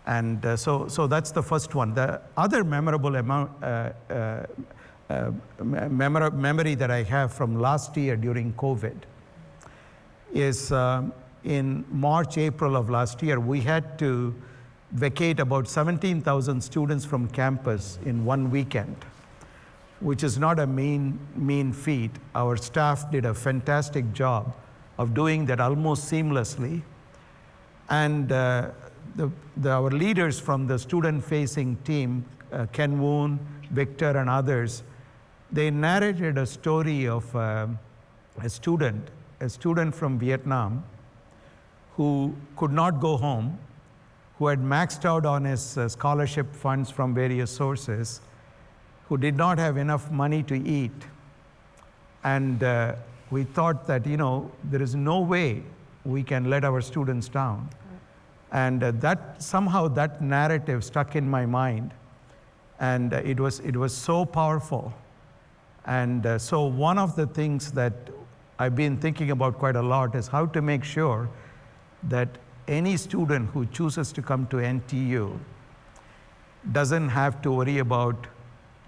And so that's the first one. The other memorable memory that I have from last year during COVID is in March, April of last year, we had to vacate about 17,000 students from campus in one weekend, which is not a mean feat. Our staff did a fantastic job of doing that almost seamlessly. And our leaders from the student-facing team, Ken Woon, Victor, and others, they narrated a story of a student from Vietnam who could not go home, who had maxed out on his scholarship funds from various sources, who did not have enough money to eat. And we thought that, there is no way we can let our students down. And somehow that narrative stuck in my mind. And it was so powerful. And so one of the things that I've been thinking about quite a lot is how to make sure that any student who chooses to come to NTU doesn't have to worry about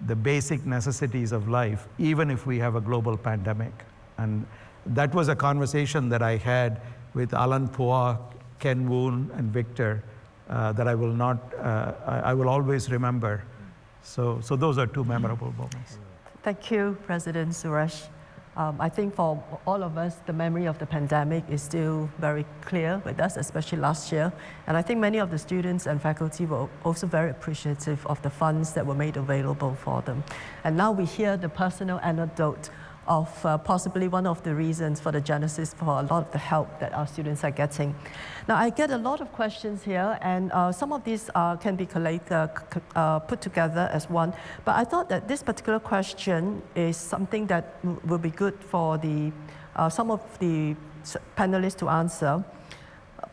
the basic necessities of life, even if we have a global pandemic. And that was a conversation that I had with Alan Phua, Ken Woon, and Victor that I will always remember. So those are two memorable moments. Thank you, President Suresh. I think for all of us, the memory of the pandemic is still very clear with us, especially last year. And I think many of the students and faculty were also very appreciative of the funds that were made available for them. And now we hear the personal anecdote of possibly one of the reasons for the genesis for a lot of the help that our students are getting. Now, I get a lot of questions here, and some of these can be put together as one, but I thought that this particular question is something that will be good for some of the panelists to answer.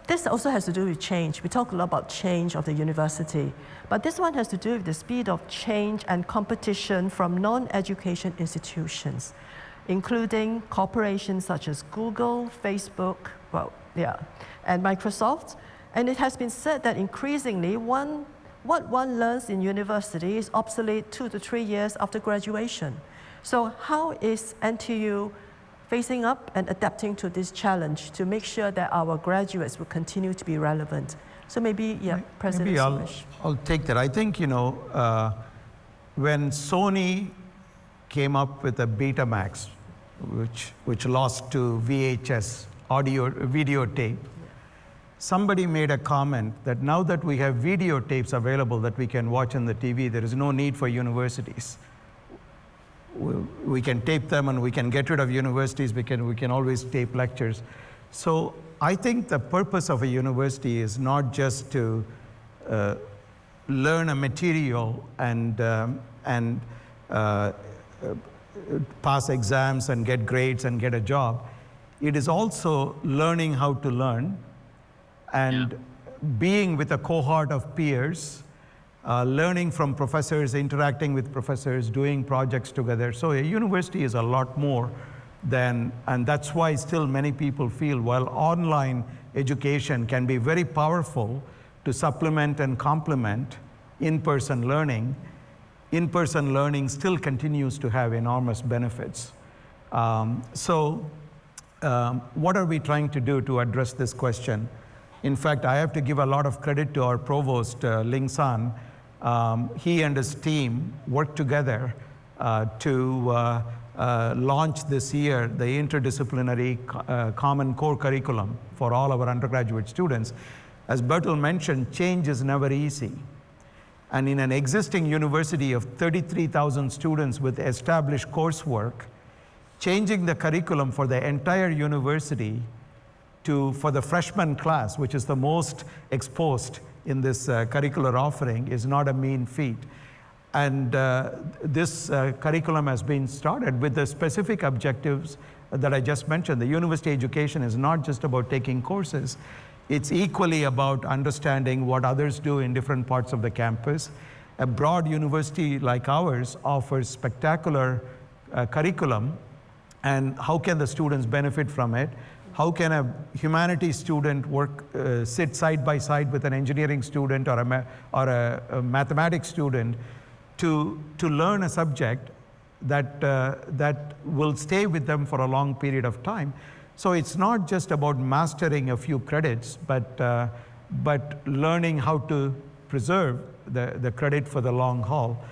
This also has to do with change. We talk a lot about change of the university, but this one has to do with the speed of change and competition from non-education institutions, including corporations such as Google, Facebook, and Microsoft. And it has been said that increasingly, what one learns in university is obsolete 2 to 3 years after graduation. So how is NTU facing up and adapting to this challenge to make sure that our graduates will continue to be relevant? So maybe, President Suresh. I'll take that. I think, when Sony came up with a Betamax, which lost to VHS, videotape, somebody made a comment that now that we have videotapes available that we can watch on the TV, there is no need for universities. We can tape them and we can get rid of universities, we can always tape lectures. So I think the purpose of a university is not just to learn a material and pass exams and get grades and get a job. It is also learning how to learn and being with a cohort of peers, learning from professors, interacting with professors, doing projects together. So a university is a lot more than, and that's why still many people feel while online education can be very powerful to supplement and complement in-person learning still continues to have enormous benefits. What are we trying to do to address this question? In fact, I have to give a lot of credit to our provost, Ling San. He and his team worked together to launch this year the interdisciplinary common core curriculum for all our undergraduate students. As Bertil mentioned, change is never easy. And in an existing university of 33,000 students with established coursework, changing the curriculum for the entire university for the freshman class, which is the most exposed in this curricular offering, is not a mean feat. And this curriculum has been started with the specific objectives that I just mentioned. The university education is not just about taking courses. It's equally about understanding what others do in different parts of the campus. A broad university like ours offers spectacular curriculum, and how can the students benefit from it? How can a humanities student sit side by side with an engineering student or a mathematics student to learn a subject that will stay with them for a long period of time? So it's not just about mastering a few credits, but learning how to preserve the credit for the long haul.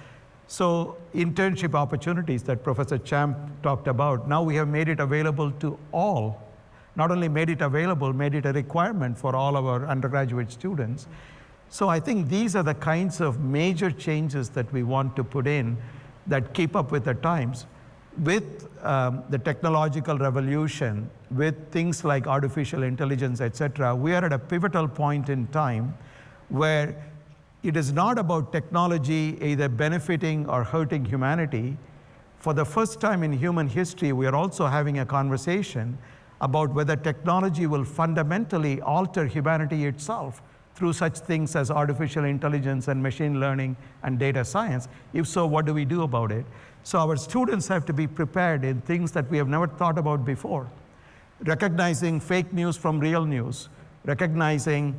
So internship opportunities that Professor Cham talked about, now we have made it available to all. Not only made it available, made it a requirement for all of our undergraduate students. So I think these are the kinds of major changes that we want to put in that keep up with the times. With the technological revolution, with things like artificial intelligence, etc., we are at a pivotal point in time where it is not about technology either benefiting or hurting humanity. For the first time in human history, we are also having a conversation about whether technology will fundamentally alter humanity itself through such things as artificial intelligence and machine learning and data science. If so, what do we do about it? So our students have to be prepared in things that we have never thought about before. Recognizing fake news from real news, recognizing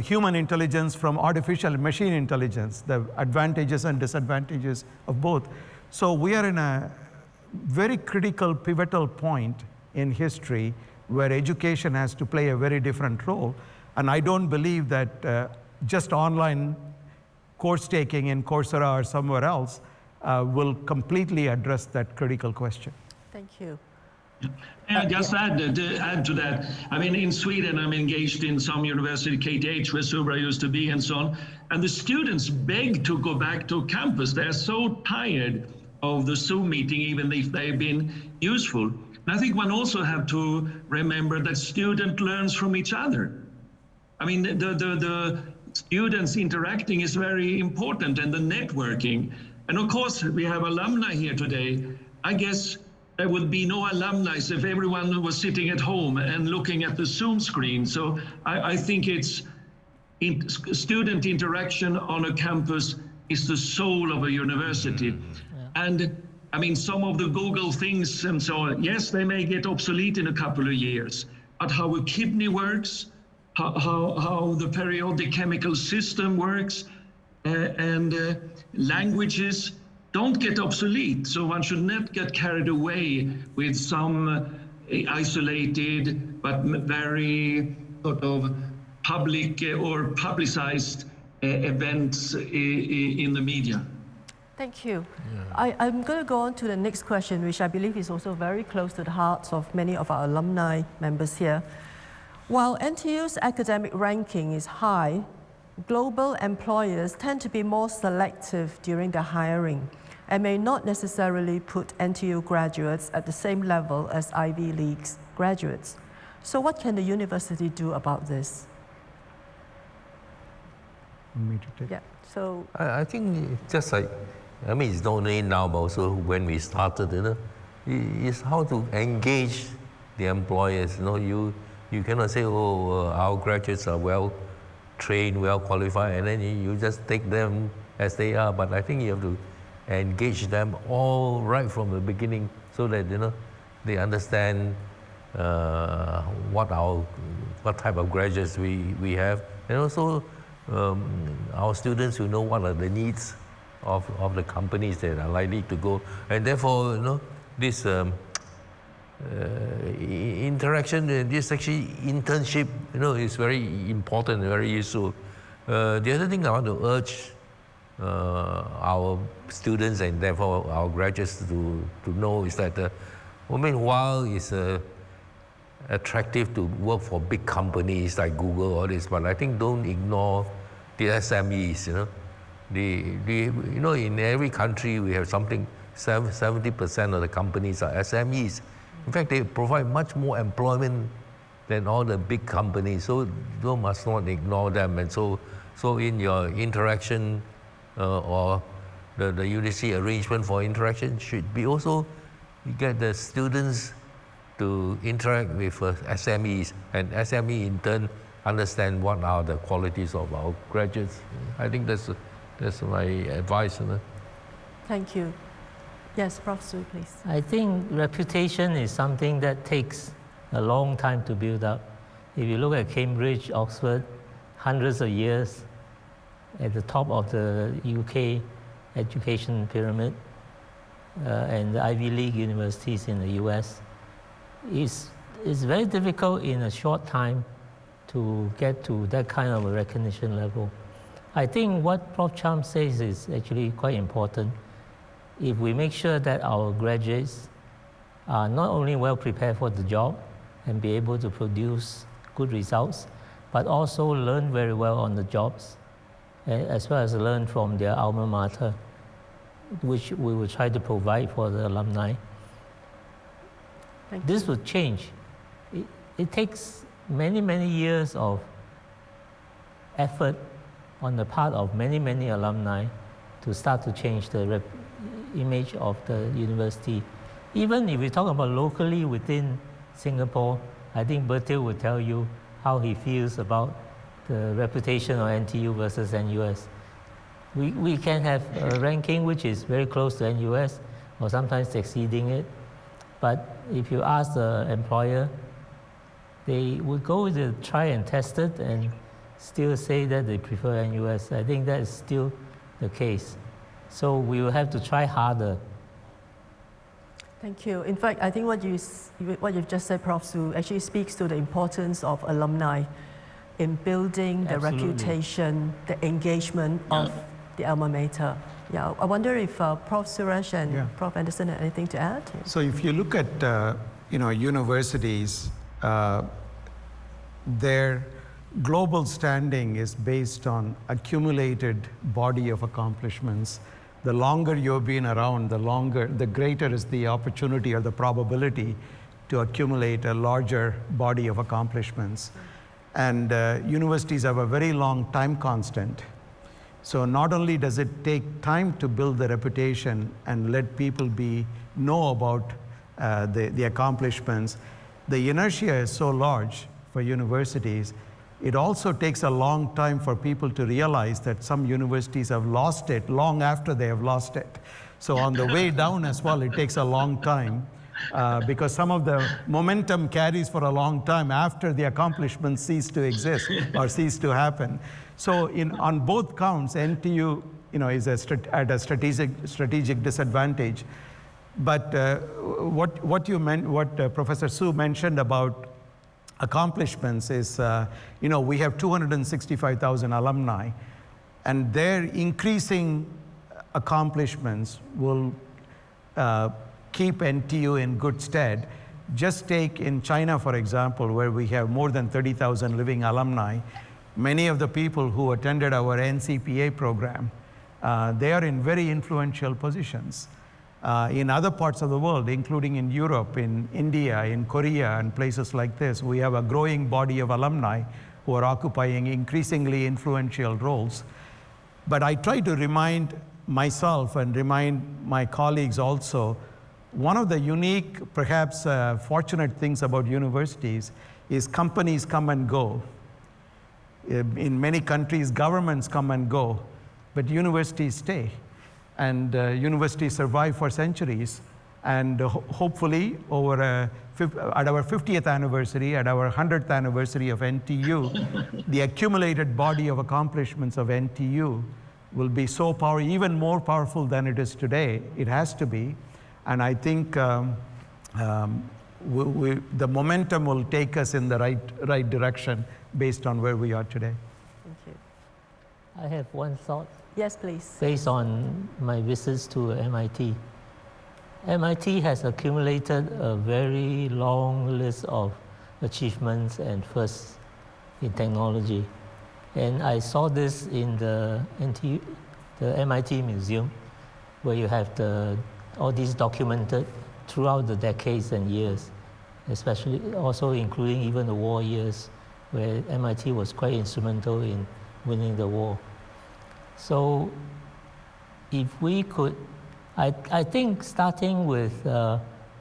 human intelligence from artificial machine intelligence, the advantages and disadvantages of both. So we are in a very critical, pivotal point in history where education has to play a very different role. And I don't believe that just online course taking in Coursera or somewhere else will completely address that critical question. Thank you. And just add to that, I mean, in Sweden, I'm engaged in some university, KTH, where Subra used to be and so on, and the students beg to go back to campus. They're so tired of the Zoom meeting, even if they've been useful. And I think one also have to remember that student learns from each other. I mean, the students interacting is very important, and the networking. And of course, we have alumni here today. I guess there would be no alumni if everyone was sitting at home and looking at the Zoom screen. So I think it's student interaction on a campus is the soul of a university. Yeah. And I mean, some of the Google things and so on, yes, they may get obsolete in a couple of years, but how a kidney works, how the periodic chemical system works, and languages don't get obsolete. So one should not get carried away with some isolated but very sort of public or publicized events in the media. Thank you. Yeah. I'm going to go on to the next question, which I believe is also very close to the hearts of many of our alumni members here. While NTU's academic ranking is high, global employers tend to be more selective during their hiring and may not necessarily put NTU graduates at the same level as Ivy League graduates. So what can the university do about this? Me to take? Yeah. So I think just like, I mean, it's not only now, but also when we started, you know, it's how to engage the employers. You know, you cannot say, oh, our graduates are well trained, well qualified, and then you just take them as they are. But I think you have to engage them all right from the beginning, so that, you know, they understand what type of graduates we have, and also our students who know what are the needs of the companies that are likely to go, and therefore, you know, this interaction, this actually internship, you know, is very important and very useful. The other thing I want to urge our students and therefore our graduates to know is that, I mean, while it's attractive to work for big companies like Google, all this, but I think don't ignore the SMEs. You know, you know, in every country we have something. 70% of the companies are SMEs. In fact, they provide much more employment than all the big companies. So you must not ignore them. And so in your interaction or the university arrangement for interaction should be also get the students to interact with SMEs, and SME in turn understand what are the qualities of our graduates. I think that's my advice. Thank you. Yes, Prof. Soon, please. I think reputation is something that takes a long time to build up. If you look at Cambridge, Oxford, hundreds of years at the top of the UK education pyramid, and the Ivy League universities in the US, it's very difficult in a short time to get to that kind of a recognition level. I think what Prof. Cham says is actually quite important. If we make sure that our graduates are not only well prepared for the job and be able to produce good results, but also learn very well on the jobs, as well as learn from their alma mater, which we will try to provide for the alumni. This would change. It takes many, many years of effort on the part of many, many alumni to start to change the image of the university. Even if we talk about locally within Singapore, I think Bertil will tell you how he feels about the reputation of NTU versus NUS. We can have a ranking which is very close to NUS or sometimes exceeding it. But if you ask the employer, they would go to try and test it and still say that they prefer NUS. I think that is still the case. So we will have to try harder. Thank you. In fact, I think what you've just said, Prof. Su, actually speaks to the importance of alumni in building the reputation, the engagement of the alma mater. Yeah, I wonder if Prof. Suresh and Prof. Andersson have anything to add? So if you look at universities, their global standing is based on accumulated body of accomplishments the longer you've been around, the greater is the opportunity or the probability to accumulate a larger body of accomplishments. And universities have a very long time constant. So not only does it take time to build the reputation and let people know about the accomplishments, the inertia is so large for universities. It also takes a long time for people to realize that some universities have lost it long after they have lost it. So on the way down as well, it takes a long time because some of the momentum carries for a long time after the accomplishments cease to exist or cease to happen. So on both counts, NTU is at a strategic disadvantage. But what Professor Su mentioned about accomplishments is, we have 265,000 alumni, and their increasing accomplishments will keep NTU in good stead. Just take in China, for example, where we have more than 30,000 living alumni. Many of the people who attended our NCPA program, they are in very influential positions. In other parts of the world, including in Europe, in India, in Korea, and places like this, we have a growing body of alumni who are occupying increasingly influential roles. But I try to remind myself and remind my colleagues also, one of the unique, perhaps fortunate things about universities is companies come and go. In many countries, governments come and go, but universities stay. And universities survive for centuries. And hopefully, at our 50th anniversary, at our 100th anniversary of NTU, the accumulated body of accomplishments of NTU will be so powerful, even more powerful than it is today. It has to be. And I think the momentum will take us in the right direction based on where we are today. Thank you. I have one thought. Yes, please. Based on my visits to MIT. MIT has accumulated a very long list of achievements and firsts in technology. And I saw this in the MIT Museum, where you have all these documented throughout the decades and years, especially also including even the war years, where MIT was quite instrumental in winning the war. So if we could, I think starting with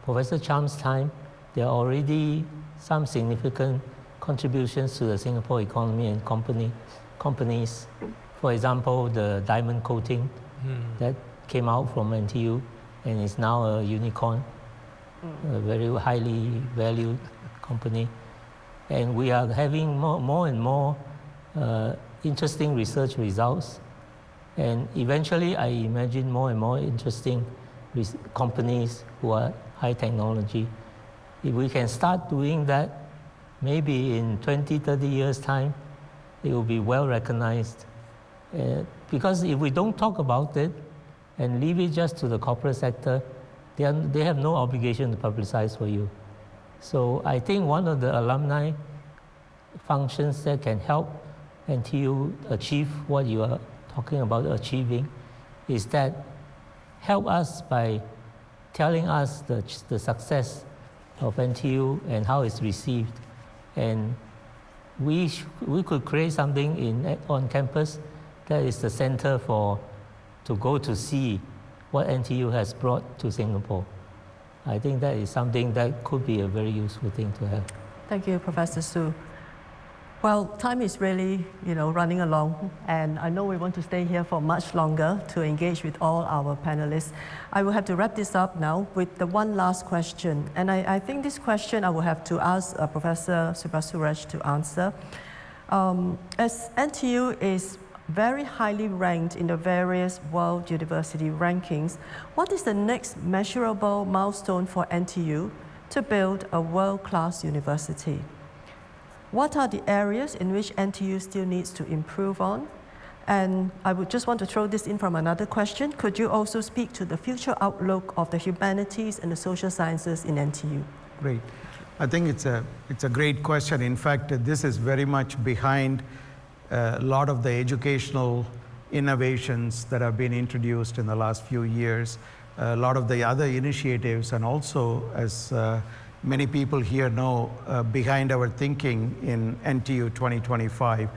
Professor Cham's time, there are already some significant contributions to the Singapore economy and companies. For example, the diamond coating that came out from NTU and is now a unicorn, a very highly valued company. And we are having more and more interesting research results. And eventually, I imagine more and more interesting companies who are high technology. If we can start doing that, maybe in 20, 30 years' time, it will be well recognized. Because if we don't talk about it and leave it just to the corporate sector, they have no obligation to publicize for you. So I think one of the alumni functions that can help NTU achieve what you are talking about achieving is that help us by telling us the success of NTU and how it's received. And we could create something on campus that is the center to go to see what NTU has brought to Singapore. I think that is something that could be a very useful thing to have. Thank you, Professor Su. Well, time is really, running along, and I know we want to stay here for much longer to engage with all our panelists. I will have to wrap this up now with the one last question, and I think this question I will have to ask Professor Suresh to answer. As NTU is very highly ranked in the various world university rankings, what is the next measurable milestone for NTU to build a world-class university? What are the areas in which NTU still needs to improve on? And I would just want to throw this in from another question. Could you also speak to the future outlook of the humanities and the social sciences in NTU? Great. I think it's a great question. In fact, this is very much behind a lot of the educational innovations that have been introduced in the last few years, a lot of the other initiatives, and also, as many people here know, behind our thinking in NTU 2025.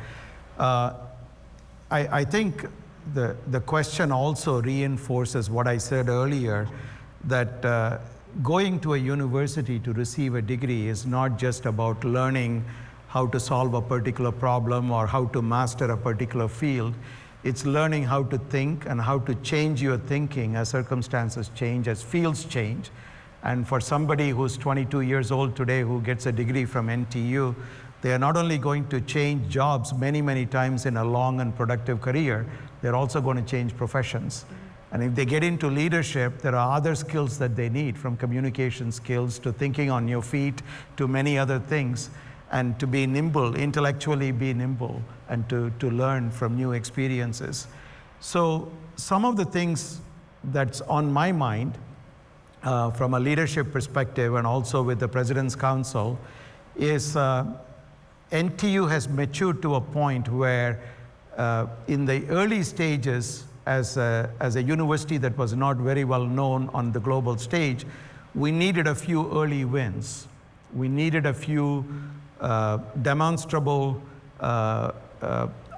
I think the question also reinforces what I said earlier, that going to a university to receive a degree is not just about learning how to solve a particular problem or how to master a particular field. It's learning how to think and how to change your thinking as circumstances change, as fields change. And for somebody who's 22 years old today who gets a degree from NTU, they are not only going to change jobs many, many times in a long and productive career, they're also going to change professions. And if they get into leadership, there are other skills that they need, from communication skills to thinking on your feet to many other things, and to be nimble, intellectually be nimble, and to learn from new experiences. So some of the things that's on my mind from a leadership perspective, and also with the President's Council, is NTU has matured to a point where in the early stages, as a university that was not very well known on the global stage, we needed a few early wins. We needed a few demonstrable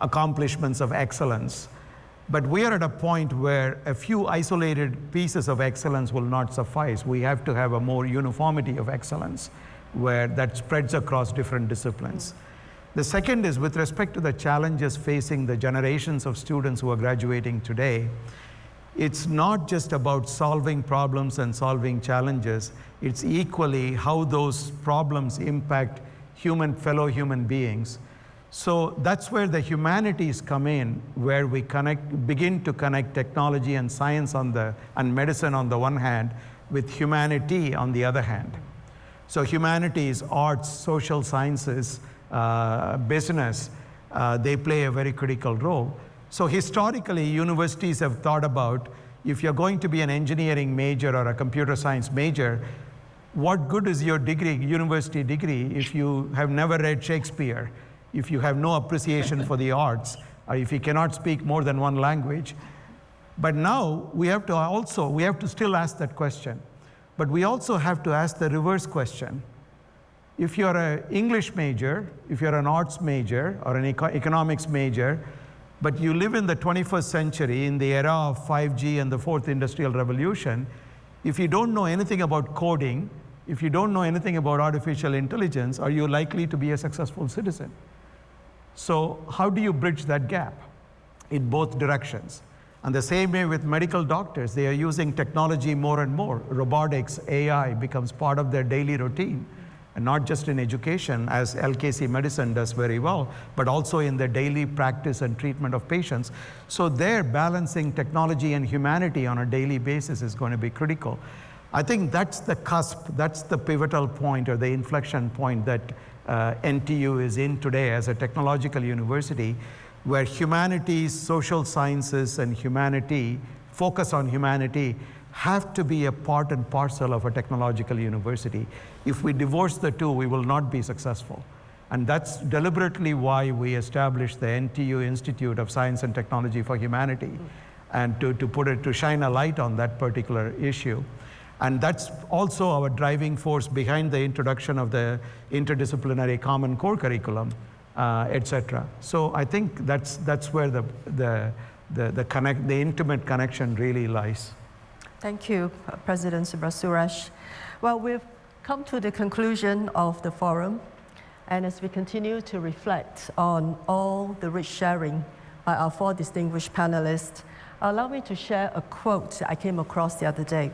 accomplishments of excellence. But we are at a point where a few isolated pieces of excellence will not suffice. We have to have a more uniformity of excellence where that spreads across different disciplines. The second is with respect to the challenges facing the generations of students who are graduating today. It's not just about solving problems and solving challenges. It's equally how those problems impact fellow human beings. So that's where the humanities come in, where we begin to connect technology and science and medicine on the one hand with humanity on the other hand. So humanities, arts, social sciences, business, they play a very critical role. So historically, universities have thought about, if you're going to be an engineering major or a computer science major, what good is your degree, university degree, if you have never read Shakespeare, if you have no appreciation for the arts, or if you cannot speak more than one language? But now we have to still ask that question, but we also have to ask the reverse question. If you're an English major, if you're an arts major or an economics major, but you live in the 21st century in the era of 5G and the fourth industrial revolution, if you don't know anything about coding, if you don't know anything about artificial intelligence, are you likely to be a successful citizen? So how do you bridge that gap in both directions? And the same way with medical doctors, they are using technology more and more. Robotics, AI becomes part of their daily routine. And not just in education, as LKC Medicine does very well, but also in the daily practice and treatment of patients. So there, balancing technology and humanity on a daily basis is going to be critical. I think that's the cusp, that's the pivotal point or the inflection point that NTU is in today as a technological university, where humanities, social sciences, and humanity, focus on humanity, have to be a part and parcel of a technological university. If we divorce the two, we will not be successful. And that's deliberately why we established the NTU Institute of Science and Technology for Humanity, and to shine a light on that particular issue. And that's also our driving force behind the introduction of the interdisciplinary common core curriculum, etc. So I think that's where the intimate connection really lies. Thank you, President Subra Suresh. Well, we've come to the conclusion of the forum, and as we continue to reflect on all the rich sharing by our four distinguished panelists, allow me to share a quote I came across the other day.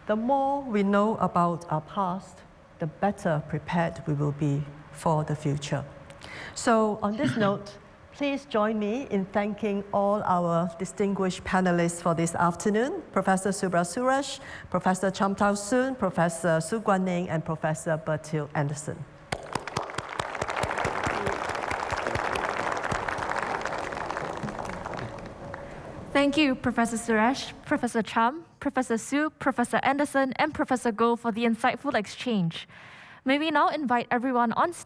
The more we know about our past, the better prepared we will be for the future. So on this note, please join me in thanking all our distinguished panelists for this afternoon, Professor Subra Suresh, Professor Cham Tao Soon, Professor Guaning, and Professor Bertil Andersson. Thank you, Professor Suresh, Professor Cham, Professor Su, Professor Andersson, and Professor Goh for the insightful exchange. May we now invite everyone on stage